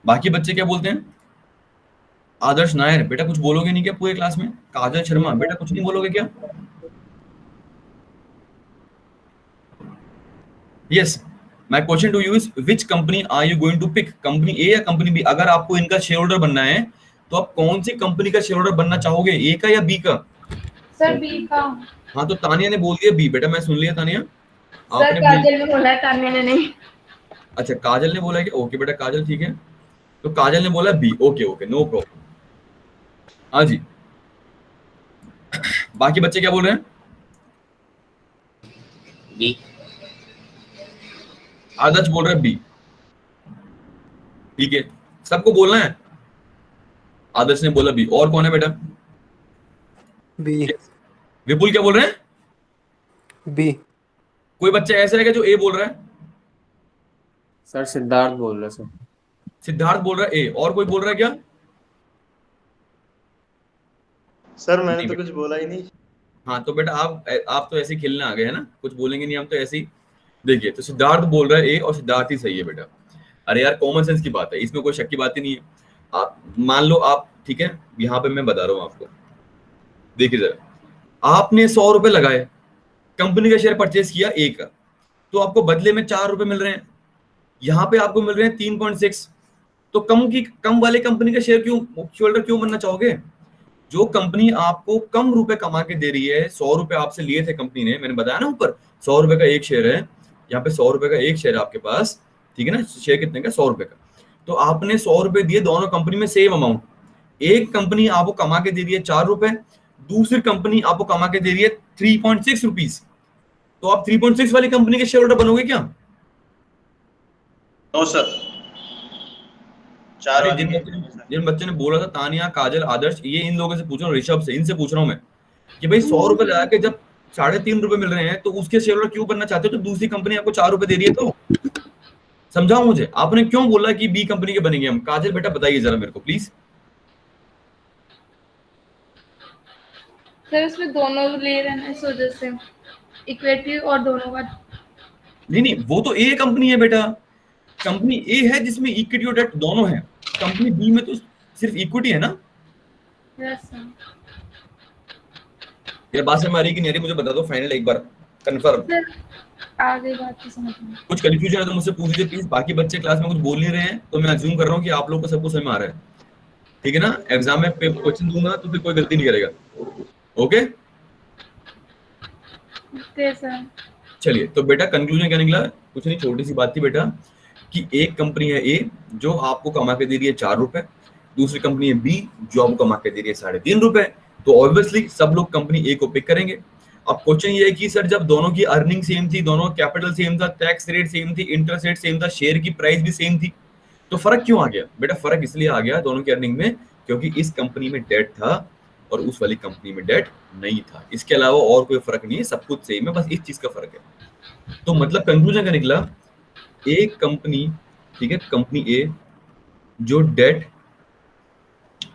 बाकी बच्चे क्या बोलते हैं? आदर्श नायर, बेटा कुछ बोलोगे नहीं क्या पूरे क्लास में? काजल शर्मा, बेटा कुछ नहीं बोलोगे क्या? Yes, my question to you is which company are you going to pick? Company A या कंपनी बी? अगर आपको इनका शेयर होल्डर बनना है तो आप कौन सी कंपनी का शेयर होल्डर बनना चाहोगे, ए का या बी का? सर बी का। हाँ तो तानिया ने बोल दिया बी। बेटा मैं सुन लिया तानिया, सर आपने काजल ने बोला है, तान्या ने नहीं। अच्छा काजल ने बोला है कि ओके बेटा काजल ठीक है, तो काजल ने बोला B. Okay okay, no problem. हाँ जी, बाकी बच्चे क्या बोल रहे हैं? बी। आदर्श बोल रहे हैं बी। ठीक है, सबको बोलना है। आदर्श ने बोला बी, और कौन है बेटा? बी। विपुल क्या बोल रहे हैं? बी। कोई बच्चा ऐसा है क्या जो ए बोल रहा है? सर सिद्धार्थ बोल रहे सर। सिद्धार्थ बोल रहा है ए, और कोई बोल रहा है क्या? सर मैंने तो कुछ बोला ही नहीं। हाँ तो बेटा आप तो ऐसे ही खेलने आ गए हैं ना, कुछ बोलेंगे नहीं हम तो ऐसे ही। देखिए तो सिद्धार्थ बोल रहा है ए और सिद्धार्थ ही सही है बेटा। अरे यार कॉमन सेंस की बात है, इसमें कोई शक की बात ही नहीं है। आप मान लो आप, ठीक है, यहाँ पे मैं बता रहा हूँ आपको। देखिए जरा, आपने 100 रुपए लगाए, कंपनी का शेयर परचेज किया ए का, तो आपको बदले में 4 रुपए मिल रहे हैं। यहाँ पे आपको मिल रहे हैं 3.6। तो कम वाले कंपनी का शेयर होल्डर क्यों बनना चाहोगे? जो कंपनी आपको कम रुपए कमा के दे रही है, 100 रुपए आपसे लिए थे कंपनी ने, मैंने बताया ना ऊपर 100 रुपए का एक शेयर है, यहाँ पे 100 रुपए का एक शेयर है आपके पास, ठीक है ना? शेयर कितने का? 100 रुपए का। तो आपने 100 रुपए दिए दोनों कंपनी में सेम अमाउंट। एक कंपनी आपको कमा के दे रही है 4 रुपए, दूसरी कंपनी आपको कमा के दे रही है 3.6 रुपीज। तो आप 3.6 वाली कंपनी के शेयर होल्डर बनोगे क्या? नो सर, चार अरे वाली जिन बच्चे ने बोला था, तानिया, काजल, आदर्श, ये इन लोगों से पूछ रहा हूँ, ऋषभ से, इनसे पूछ रहा हूँ मैं कि भाई 100 रुपए लगा के जब 3.5 रुपए मिल रहे हैं तो उसके शेयर होल्डर क्यों बनना चाहते हो? तो दूसरी कंपनी आपको 4 रुपए दे रही है, तो समझाओ मुझे, आपने क्यों बोला कि बी कंपनी के बनेंगे हम? काजल बेटा बताइए जरा मेरे को प्लीज। सर उसमें दोनों ले रहे हैं इस वजह से, इक्विटी और दोनों का। नहीं वो तो ए कंपनी है बेटा, कंपनी ए है जिसमें इक्विटी और डेट दोनों है। कंपनी बी में तो सिर्फ इक्विटी है ना। Yes sir. ये बात समझ में आ रही कि नहीं आ रही, मुझे बता दो फाइनल एक बार कंफर्म। सर आगे बात तो समझ में। कुछ कंफ्यूजन है तो मुझसे पूछ लीजिए प्लीज। बाकी बच्चे क्लास में कुछ बोल नहीं रहे हैं तो मैं अज्यूम कर रहा हूँ कि आप लोग को सब कुछ समझ में आ रहा है, ठीक है ना। एग्जाम में क्वेश्चन दूंगा तो फिर कोई गलती नहीं करेगा। Okay okay sir. चलिए, तो बेटा कंक्लूजन क्या निकला? कुछ नहीं, छोटी सी बात थी बेटा कि एक कंपनी है ए जो आपको कमा के दे रही है 4 रुपए, दूसरी कंपनी है बी जो आपको कमा के दे रही है 3.5 रुपए। तो ऑब्वियसली सब लोग कंपनी ए को पिक करेंगे। अब क्वेश्चन ये है कि सर जब दोनों की अर्निंग सेम थी, दोनों कैपिटल सेम था, टैक्स रेट सेम थी, इंटरेस्ट रेट सेम था, शेयर की प्राइस भी सेम थी, तो फर्क क्यों आ गया? बेटा फर्क इसलिए आ गया दोनों की अर्निंग में क्योंकि इस कंपनी में डेट था और उस वाली कंपनी में डेट नहीं था। इसके अलावा और कोई फर्क नहीं है, सब कुछ सेम है, बस इस चीज का फर्क है। तो मतलब कंक्लूजन क्या निकला? एक कंपनी, ठीक है, कंपनी ए जो डेट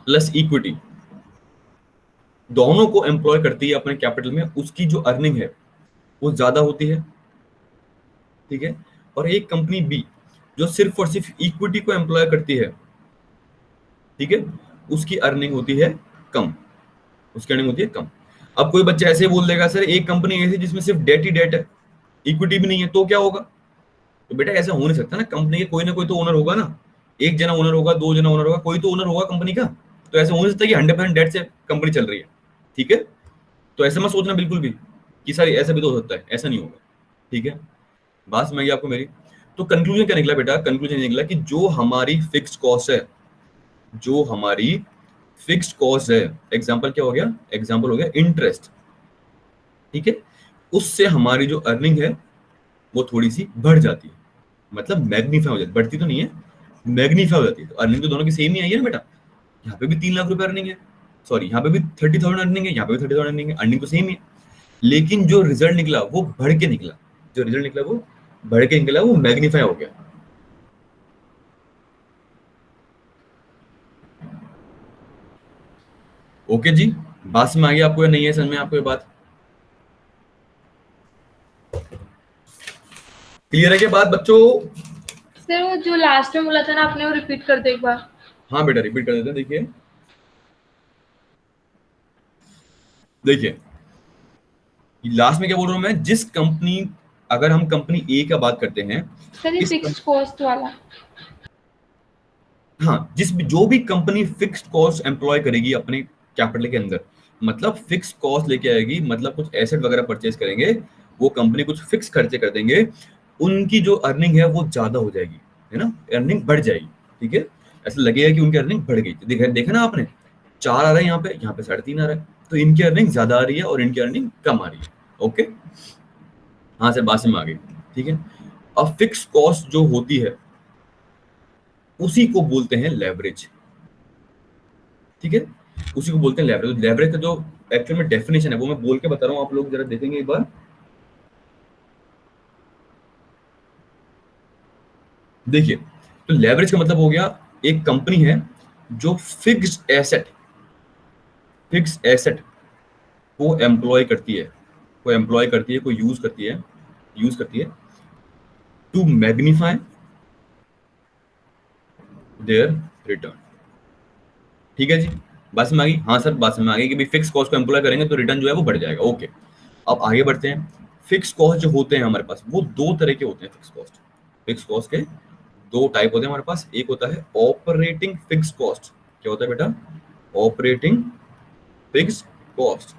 प्लस इक्विटी दोनों को एम्प्लॉय करती है अपने कैपिटल में, उसकी जो अर्निंग है वो ज्यादा होती है, ठीक है। और एक कंपनी बी जो सिर्फ और सिर्फ इक्विटी को एम्प्लॉय करती है, ठीक है, उसकी अर्निंग होती है कम, उसकी अर्निंग होती है कम। अब कोई बच्चा ऐसे बोल देगा सर एक कंपनी ऐसी जिसमें सिर्फ डेट ही डेट है, इक्विटी भी नहीं है, तो क्या होगा? तो बेटा ऐसा हो नहीं सकता ना, कंपनी के कोई ना कोई तो ओनर होगा ना, एक जना ओनर होगा, 2 जना ओनर होगा, कोई तो ओनर होगा कंपनी का। तो ऐसा हो नहीं सकता कि 100% डेट से कंपनी चल रही है, ठीक है। तो ऐसे मत सोचना बिल्कुल भी कि सर ऐसा भी तो हो सकता है, ऐसा नहीं होगा, ठीक है। बात समझ गई आपको मेरी? तो कंक्लूजन क्या निकला बेटा? कंक्लूजन निकला कि जो हमारी फिक्स्ड कॉस्ट है, जो हमारी फिक्स्ड कॉस्ट है, एग्जांपल क्या हो गया? एग्जांपल हो गया इंटरेस्ट, ठीक है, उससे हमारी जो अर्निंग है वो थोड़ी सी बढ़ जाती है, मतलब मैग्नीफाई हो जाती है, बढ़ती तो नहीं है, मैग्नीफाई हो जाती है। तो अर्निंग तो दोनों की सेम ही आई है ना बेटा, यहाँ पे भी 3 लाख रुपए अर्निंग है, सॉरी यहाँ पे भी 30,000 अर्निंग है, यहाँ पे भी 30,000 अर्निंग है, अर्निंग तो सेम ही है, लेकिन जो रिजल्ट निकला वो बढ़ के निकला, जो रिजल्ट निकला वो बढ़ के निकला, वो मैग्नीफाई हो गया। ओके जी, बात समझ आ गई आपको या नहीं है समझ में आपको ये बात? क्लियर है क्या बात बच्चों? सर वो जो लास्ट में बोला था ना आपने, वो रिपीट कर दो एक बार। हाँ बेटा रिपीट कर देते हैं। देखिए देखिए लास्ट में क्या बोल रहा हूं मैं, जिस कंपनी, अगर हम कंपनी ए का बात करते हैं, सर ये इस फिक्स्ड कॉस्ट वाला। हाँ, जो भी कंपनी फिक्स्ड कॉस्ट एम्प्लॉय करेगी अपने कैपिटल के अंदर, मतलब फिक्स कॉस्ट लेके आएगी, मतलब कुछ एसेट वगैरह परचेज करेंगे, वो कंपनी कुछ फिक्स खर्चे कर देंगे, उनकी जो अर्निंग है वो ज्यादा हो जाएगी, है ना, अर्निंग बढ़ जाएगी, ठीक है। ऐसा लगेगा कि उनकी अर्निंग बढ़ गई। देखा ना आपने, 4 आ रहा है यहाँ पे 3.5 आ रहा है, तो इनकी अर्निंग ज्यादा आ रही है और इनकी अर्निंग कम आ रही है। ओके, हाँ सर बात में आ गई, ठीक है। अब फिक्स कॉस्ट जो होती है उसी को बोलते हैं लेवरेज, ठीक है, उसी को बोलते हैं लेवरेज। लेवरेज का जो एक्चुअल में डेफिनेशन है वो मैं बोल के बता रहा हूं, आप लोग जरा देखेंगे एक बार। देखिए, तो लेवरेज का मतलब हो गया एक कंपनी है जो फिक्स्ड एसेट को एम्प्लॉय करती है, कोई यूज करती है टू मैग्नीफाई देयर रिटर्न, ठीक है जी। बात समझ आ गई? हाँ सर बात समझ आ गई कि भाई फिक्स कॉस्ट को एम्प्लॉय करेंगे तो रिटर्न जो है वो बढ़ जाएगा। ओके, अब आगे बढ़ते हैं। फिक्स कॉस्ट जो होते हैं हमारे पास वो 2 तरह के होते हैं। फिक्स कॉस्ट के 2 टाइप होते हैं हमारे पास। एक होता है ऑपरेटिंग फिक्स कॉस्ट। क्या होता है बेटा? ऑपरेटिंग फिक्स कॉस्ट,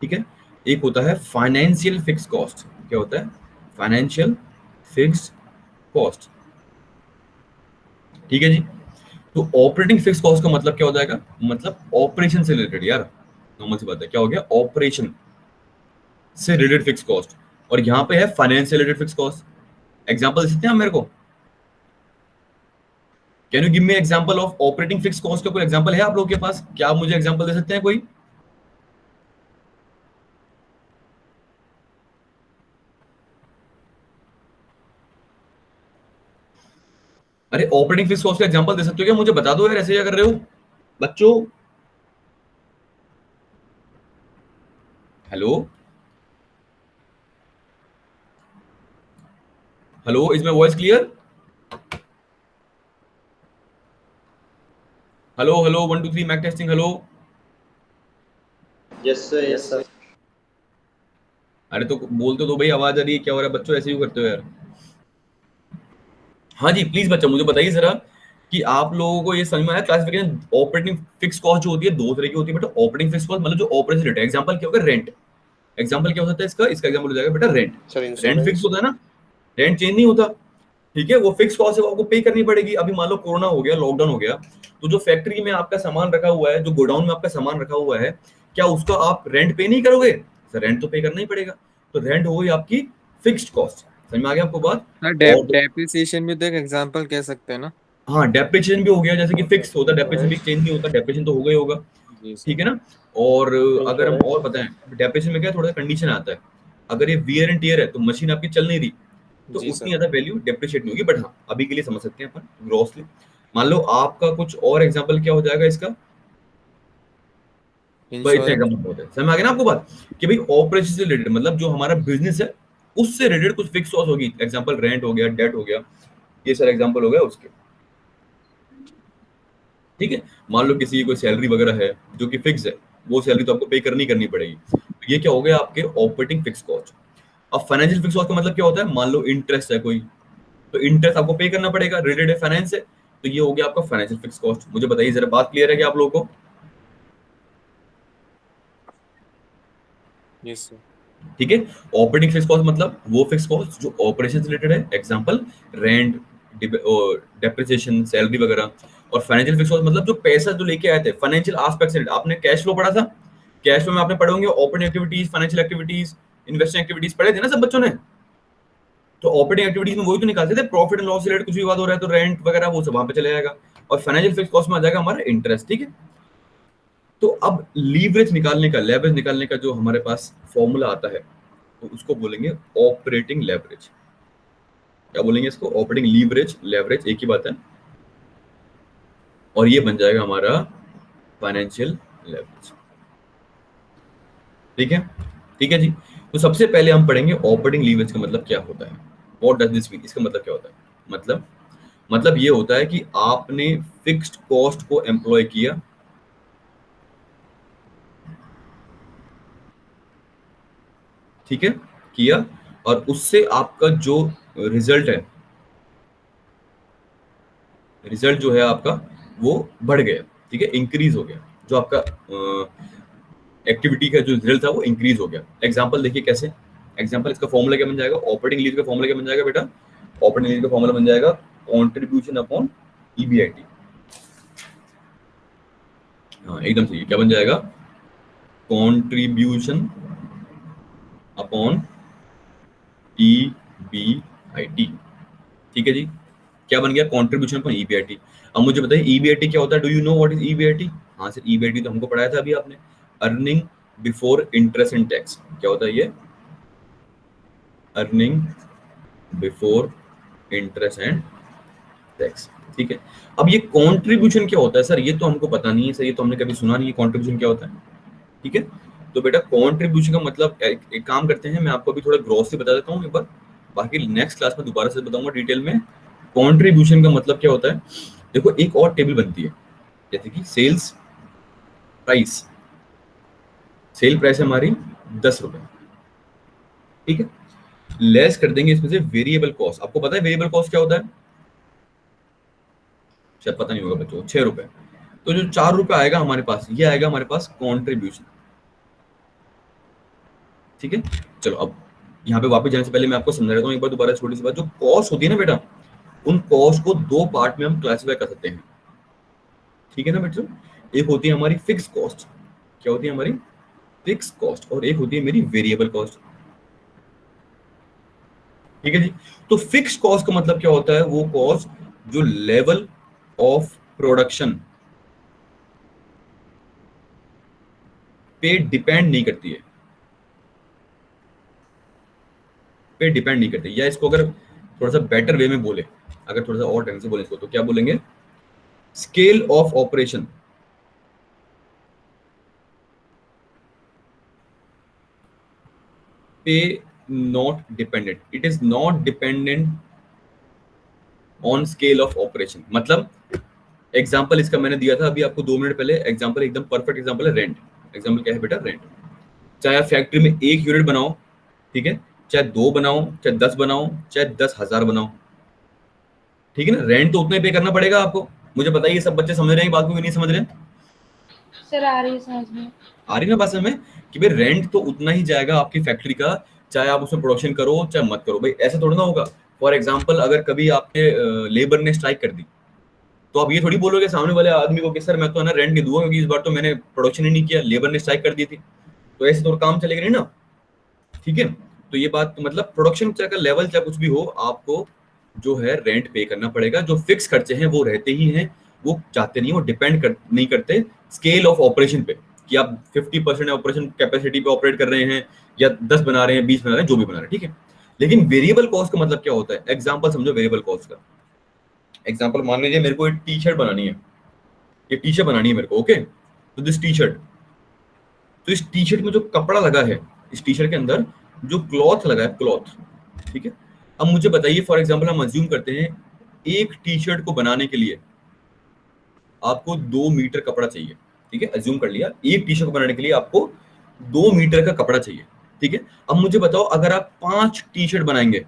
ठीक है। एक होता है फाइनेंशियल फिक्स कॉस्ट। क्या होता है? फाइनेंशियल फिक्स कॉस्ट, ठीक है जी। तो ऑपरेटिंग फिक्स कॉस्ट का मतलब क्या हो जाएगा? मतलब ऑपरेशन से रिलेटेड, यार नॉर्मल सी बात है, क्या हो गया? ऑपरेशन से रिलेटेड फिक्स कॉस्ट। और यहां पे है फाइनेंस से रिलेटेड फिक्स कॉस्ट। एग्जांपल दे सकते हैं आप मेरे को? Can you give me example of operating fix cost का कोई एग्जांपल है आप लोगों के पास? क्या आप मुझे एग्जांपल दे सकते हैं कोई? अरे ऑपरेटिंग फिक्स कॉस्ट का एग्जांपल दे सकते हो क्या? मुझे बता दो यार, ऐसे क्या कर रहे हो बच्चों? Hello hello, is my voice clear? Hello hello 1 2 3 mic testing. Hello yes sir, yes sir. अरे तो बोल तो दो भाई, आवाज आ रही है, क्या हो रहा है बच्चों, ऐसे ही करते हो यार। हाँ जी प्लीज बच्चा मुझे बताइए जरा कि आप लोगों को ये समझ में आया क्लासिफिकेशन ऑपरेटिंग फिक्स कॉस्ट जो होती है दो तरह की होती है बेटा। ऑपरेटिंग फिक्स कॉस्ट मतलब जो ऑपरेशन रेट है, एग्जांपल क्या होगा, रेंट। एग्जांपल क्या हो सकता है इसका, इसका एग्जांपल हो जाएगा बेटा rent. Sir rent insurance. Fix होता है ना, रेंट चेंज नहीं होता, ठीक है। वो फिक्स कॉस्ट है, वो आपको पे करनी पड़ेगी। अभी मान लो कोरोना हो गया, लॉकडाउन हो गया, तो जो फैक्ट्री में आपका सामान रखा हुआ है, जो गोडाउन में आपका सामान रखा हुआ है, क्या उसका आप रेंट पे नहीं करोगे? सर रेंट तो पे करना ही पड़ेगा। तो रेंट हो गई आपकी फिक्स्ड कॉस्ट। समझ में आ गया आपको बात? हाँ, और डेप्रिसिएशन भी तो एक एग्जांपल कह सकते हैं ना। हाँ डेप्रिसिएशन भी हो गया, जैसे कि फिक्स होता है, डेप्रिसिएशन भी चेंज नहीं होता, डेप्रिसिएशन तो होगा ही होगा, जी सर। ठीक है ना। और अगर हम और इंश्योरेंस। बताएं, डेप्रिसिएशन में क्या थोड़ा सा कंडीशन आता है, अगर ये वियर एंड टियर है तो मशीन आपकी चल नहीं रही, तो जी उतनी सर। ज्यादा वैल्यू डेप्रिशिएट नहीं होगी। बट हाँ अभी के लिए समझ सकते हैं अपन ग्रॉसली। मान लो आपका कुछ और एग्जांपल क्या हो जाएगा इसका, भाई इतने इंश्योरेंस। एग्जांपल बहुत है। समझ में आ गया ना आपको बात, कि भाई ऑपरेशन से रिलेटेड मतलब जो हमारा बिजनेस है उससे रिलेटेड कुछ फिक्स कॉस्ट होगी। एग्जांपल रेंट हो गया, डेट हो गया, ये सारे एग्जांपल हो गया उसके, ठीक है। मान लो किसी की कोई सैलरी वगैरह है जो कि फिक्स है, वो सैलरी तो आपको पे करनी पड़ेगी। तो ये क्या हो गया आपके ऑपरेटिंग फिक्स कॉस्ट। अब फाइनेंशियल फिक्स कॉस्ट का मतलब क्या होता है, मान लो इंटरेस्ट है कोई, तो इंटरेस्ट आपको पे करना पड़ेगा, रिलेटेड है फाइनेंस से, तो ये हो गया आपका फाइनेंशियल फिक्स कॉस्ट। मुझे बताइए जरा, बात क्लियर है क्या आप लोगों को? Yes sir. ठीक है। ऑपरेटिंग फिक्स कॉस्ट मतलब वो फिक्स कॉस्ट जो ऑपरेशन से रिलेटेड है, एग्जांपल रेंट, डेप्रिसिएशन, सैलरी वगैरह। और फाइनेंशियल फिक्स कॉस्ट मतलब जो पैसा जो लेके आए थे फाइनेंशियल एस्पेक्ट से। आपने कैश फ्लो पढ़ा था, कैश फ्लो में आपने पढ़े होंगे operating activities, financial activities, investing activities, पढ़े थे ना सब बच्चों ने। तो ऑपरेटिंग एक्टिविटीज में वही तो निकालते थे, प्रॉफिट एंड लॉस रिलेटेड कुछ भी बात हो रहा है तो रेंट वगैरह वो सब वहां पे चले जाएगा। और फाइनेंशियल फिक्स कॉस्ट में आ जाएगा हमारा इंटरेस्ट, ठीक है। तो अब लीवरेज निकालने का, लेवरेज निकालने का जो हमारे पास फॉर्मूला आता है, तो उसको बोलेंगे ऑपरेटिंग लेवरेज। क्या बोलेंगे इसको? ऑपरेटिंग लीवरेज, लेवरेज एक ही बात है। और ये बन जाएगा हमारा फाइनेंशियल लेवरेज, ठीक है। ठीक है जी। तो सबसे पहले हम पढ़ेंगे ऑपरेटिंग लीवरेज का मतलब क्या होता है, व्हाट डज दिस मीन। इसका मतलब क्या होता है? मतलब ये होता है कि आपने फिक्स्ड कॉस्ट को एम्प्लॉय किया, ठीक है, किया, और उससे आपका जो रिजल्ट है, रिजल्ट जो है आपका वो बढ़ गया, ठीक है, इंक्रीज हो गया। जो आपका एक्टिविटी का जो रिजल्ट था वो इंक्रीज हो गया। एग्जांपल देखिए कैसे। एग्जांपल इसका फॉर्मूला क्या बन जाएगा, ऑपरेटिंग लीव का फॉर्मूला क्या बन जाएगा बेटा? ऑपरेटिंग लीव का फॉर्मूला बन जाएगा कंट्रीब्यूशन अपॉन ईबीआईटी। हाँ एकदम सही, क्या बन जाएगा? कंट्रीब्यूशन अपॉन ईबीआईटी, ठीक है जी। क्या बन गया? Contribution upon EBIT. अब मुझे बताइए ईबीआईटी क्या होता है? Do you know what is EBIT? हाँ सर ईबीआईटी तो हमको पढ़ाया था अभी आपने, earning before interest and tax. क्या होता है ये? Earning before interest and tax, ठीक है। अब ये कंट्रीब्यूशन क्या होता है सर? ये तो हमको पता नहीं है सर, ये तो हमने कभी सुना नहीं है कंट्रीब्यूशन क्या होता है, ठीक है। तो बेटा कंट्रीब्यूशन का मतलब एक काम करते हैं, मैं आपको अभी थोड़ा ग्रॉसली बता देता हूँ एक बार, बाकी नेक्स्ट क्लास में दोबारा से बताऊंगा डिटेल में। कंट्रीब्यूशन का मतलब क्या होता है, देखो एक और टेबल बनती है, जैसे कि सेल्स प्राइस। सेल प्राइस है हमारी 10 रुपए, ठीक है। लेस कर देंगे इसमें से वेरिएबल कॉस्ट। आपको पता है वेरिएबल कॉस्ट क्या होता है? शायद पता नहीं होगा बच्चों, 6 रुपए। तो जो 4 रुपए आएगा हमारे पास, ये आएगा हमारे पास कॉन्ट्रीब्यूशन, ठीक है। चलो अब यहाँ पे वापस जाने से पहले मैं आपको समझा देता हूँ एक बार दोबारा छोटी सी बात। जो कॉस्ट होती है ना बेटा, उन कॉस्ट को दो पार्ट में हम क्लासिफाई कर सकते हैं, ठीक है ना बच्चों। एक होती है हमारी फिक्स कॉस्ट। क्या होती है हमारी? Fix cost. और एक होती है मेरी वेरिएबल कॉस्ट, ठीक है जी। तो फिक्स कॉस्ट का मतलब क्या होता है? वो कॉस्ट जो लेवल ऑफ प्रोडक्शन पे डिपेंड नहीं करती है, पे डिपेंड नहीं करती। या इसको अगर थोड़ा सा बेटर वे में बोले, अगर थोड़ा सा और ढंग से बोले इसको, तो क्या बोलेंगे? स्केल ऑफ ऑपरेशन पे not dependent, it is not dependent on scale of operation. मतलब एग्जांपल इसका मैंने दिया था अभी आपको 2 मिनट पहले, एग्जांपल एकदम परफेक्ट एग्जांपल है रेंट। एग्जांपल क्या है बेटा? रेंट। चाहे आप फैक्ट्री में 1 यूनिट बनाओ, ठीक है, चाहे 2 बनाओ, चाहे 10 बनाओ, चाहे 10,000 बनाओ, ठीक है ना, रेंट तो उतना ही पे करना पड़ेगा आपको। मुझे बताइए सब बच्चे समझ रहे हैं बात को कि नहीं समझ रहे हैं? सर आ रही है समझ में। आ रही ना बात समझ में कि भाई रेंट तो उतना ही जाएगा आपकी फैक्ट्री का, चाहे आप उसमें प्रोडक्शन करो चाहे मत करो। भाई ऐसा थोड़ा ना होगा। फॉर एग्जांपल अगर कभी आपके लेबर ने स्ट्राइक कर दी, तो आप ये थोड़ी बोलोगे सामने वाले आदमी को कि सर मैं तो है ना रेंट नहीं दूंगा क्योंकि इस बार तो मैंने प्रोडक्शन ही नहीं किया, लेबर ने स्ट्राइक कर दी थी। तो ऐसे तो काम चलेगा नहीं ना, ठीक है। तो ये बात मतलब प्रोडक्शन का लेवल चाहे कुछ भी हो, आपको जो है रेंट पे करना पड़ेगा। जो फिक्स खर्चे हैं वो रहते ही हैं, वो चाहते नहीं, वो नहीं करते स्केल ऑफ ऑपरेशन पे कि आप 50% ऑपरेशन कैपेसिटी पे ऑपरेट कर रहे हैं या 10 बना रहे हैं, 20 बना रहे हैं, जो भी बना रहे हैं, ठीक है। लेकिन वेरिएबल कॉस्ट का मतलब क्या होता है? एग्जांपल समझो वेरिएबल कॉस्ट का। एग्जांपल मान लीजिए मेरे को एक टी शर्ट बनानी है, ये टी शर्ट बनानी है मेरे को, ओके। तो दिस टी शर्ट, तो इस टी शर्ट में जो कपड़ा लगा है, इस टी शर्ट के अंदर जो क्लॉथ लगा है, क्लॉथ, ठीक है। अब मुझे बताइए फॉर एग्जांपल हम अज्यूम करते हैं एक टी शर्ट को बनाने के लिए आपको 2 मीटर कपड़ा चाहिए, ठीक है। अज्यूम कर लिया एक टी शर्ट को बनाने के लिए आपको 2 मीटर का कपड़ा चाहिए, ठीक है। अब मुझे बताओ अगर आप 5 टी शर्ट बनाएंगे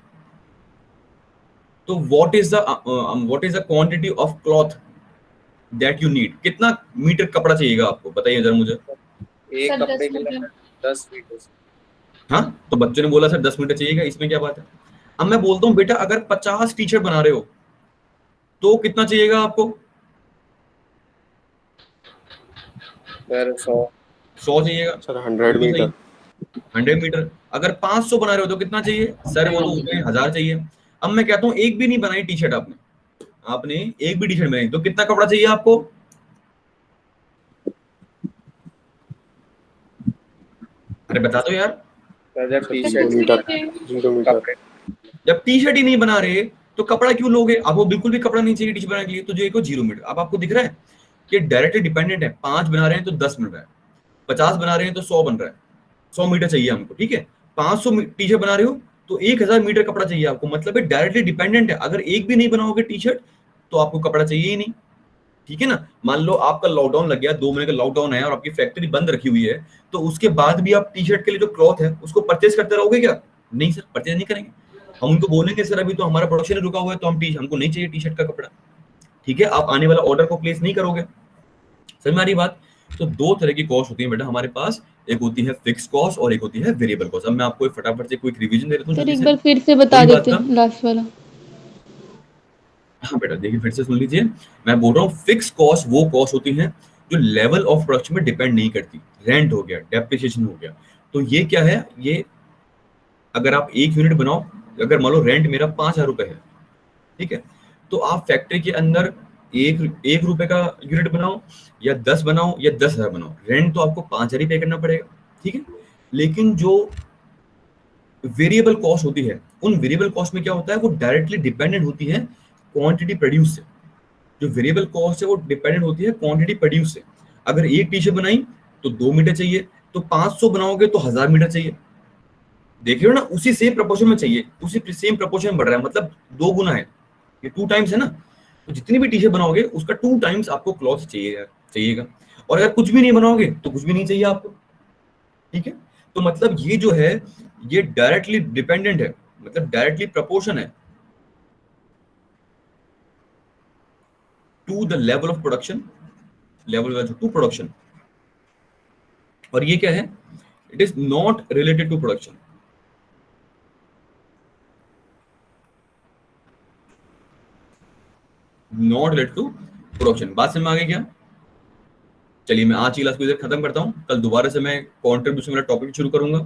तो what is the quantity of cloth that you need? कितना मीटर कपड़ा चाहिएगा आपको, बताइए जरा मुझे। एक सर, कपड़े 10 के लिए मीटर। 10 मीटर। हाँ, तो बच्चों ने बोला सर 10 मीटर चाहिएगा, इसमें क्या बात है। अब मैं बोलता हूँ बेटा अगर 50 टी शर्ट बना रहे हो तो कितना चाहिएगा आपको? सर 100 चाहिएगा सर 100 बिल्कुल मीटर। सही। 100 मीटर। अगर 500 बना रहे हो तो कितना चाहिए? सर वो तो उतने 1000 चाहिए। अब मैं कहता हूँ एक भी नहीं बनाई टी शर्ट आपने, आपने एक भी टी शर्ट बनाई तो कितना कपड़ा चाहिए आपको? अरे बता दो यार। जब टी सर, शर्ट 2 मीटर। कपड़े जब टी शर्ट ही नहीं बना रहे तो कपड़ा क्यों लोगे? आपको बिल्कुल भी कपड़ा नहीं चाहिए टी शर्ट बनाने के लिए, तो जो एक 0 मीटर। अब आपको दिख रहा है कि डायरेक्टली डिपेंडेंट है। 5 बना रहे हैं तो 10 बन रहा है, 50 बना रहे हैं तो 100 बन रहा है। 100 मीटर चाहिए हमको, ठीक है। 500 टी शर्ट बना रहे हो तो 1000 मीटर कपड़ा चाहिए आपको। मतलब है डायरेक्टली डिपेंडेंट है। अगर एक भी नहीं बनाओगे टी शर्ट तो आपको कपड़ा चाहिए ही नहीं, ठीक है ना। मान लो आपका लॉकडाउन लग गया, 2 महीने का लॉकडाउन है और आपकी फैक्ट्री बंद रखी हुई है, तो उसके बाद भी आप टी शर्ट के लिए जो क्लॉथ है उसको परचेज करते रहोगे क्या? नहीं सर, परचेज नहीं करेंगे। हम उनको बोलेंगे सर अभी तो हमारा प्रोडक्शन रुका हुआ है तो हमको नहीं चाहिए टी शर्ट का कपड़ा, ठीक है। आप आने वाला ऑर्डर को प्लेस नहीं करोगे। समझ में आ रही बात? तो 2 तरह की कॉस्ट होती है बेटा हमारे पास, एक होती है फिक्स कॉस्ट और एक होती है वेरिएबल कॉस्ट। अब मैं आपको फटाफट से क्विक रिवीजन दे देता हूँ सर जल्दी एक से। बार फिर से बता पूरी बात देते का। लास्ट वाला। हाँ बेटा देखिए फिर से सुन लीजिए। मैं बोल रहा हूँ फिक्स कॉस्ट वो कॉस्ट होती है जो लेवल ऑफ प्रोडक्शन में डिपेंड नहीं करती। रेंट हो गया, डेप्रिसिएशन हो गया, तो ये क्या है? ये अगर आप एक यूनिट बनाओ, अगर मान लो रेंट मेरा 5,000 रुपए है, ठीक है, तो आप फैक्ट्री के अंदर एक रुपए का यूनिट बनाओ या 10 बनाओ या 10,000 बनाओ, रेंट तो आपको 5,000 ही पे करना पड़ेगा, ठीक है। लेकिन जो वेरिएबल कॉस्ट होती है, उन वेरिएबल कॉस्ट में क्या होता है? वो डायरेक्टली डिपेंडेंट होती है क्वांटिटी प्रोड्यूस से। जो वेरिएबल कॉस्ट है वो डिपेंडेंट होती है क्वांटिटी प्रोड्यूस से। अगर एक टी शर्ट बनाई तो 2 मीटर चाहिए, तो 500 बनाओगे तो 1000 मीटर चाहिए। देख रहे हो ना, उसी सेम प्रोपोर्शन में चाहिए, उसी सेम प्रोपोर्शन में बढ़ रहा है, मतलब 2 गुना है, ये 2 टाइम्स है ना। तो जितनी भी टी शर्ट बनाओगे उसका 2 टाइम्स आपको क्लॉथ चाहिएगा। और अगर कुछ भी नहीं बनाओगे तो कुछ भी नहीं चाहिए आपको, ठीक है। तो मतलब ये जो है ये डायरेक्टली डिपेंडेंट है, मतलब डायरेक्टली प्रोपोर्शन है to the level of production, level to production. और ये क्या है? It is not related to production. Not related to production. बात समझ में आ गई क्या? चलिए मैं आज की क्लास को इधर खत्म करता हूँ। कल दोबारा से मैं कंट्रीब्यूशन वाला टॉपिक शुरू करूंगा।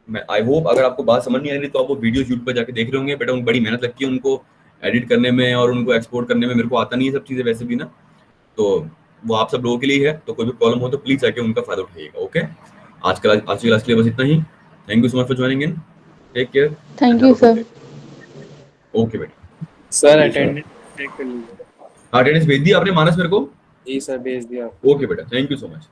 मैं आई होप अगर आपको बात समझ नहीं आ रही तो आप वो वीडियो यूट्यूब पर जाके देख रहे होंगे। बेटा उन बड़ी मेहनत लगती है उनको एडिट करने में और उनको एक्सपोर्ट करने में। मेरे को आता नहीं है सब चीज़ें वैसे भी ना, तो वो आप सब लोगों के लिए है। तो कोई भी प्रॉब्लम हो तो प्लीज जाके उनका फायदा उठाइएगा, ओके। आज की क्लास के लिए बस इतना ही। Thank you so much for joining in. Take care. Thank you sir. Okay बेटा। सर अटेंडेंस चेक कर लीजिए। अटेंडेंस भेज दी आपने मानस मेरे को? जी सर भेज दिया। ओके बेटा, थैंक यू सो मच।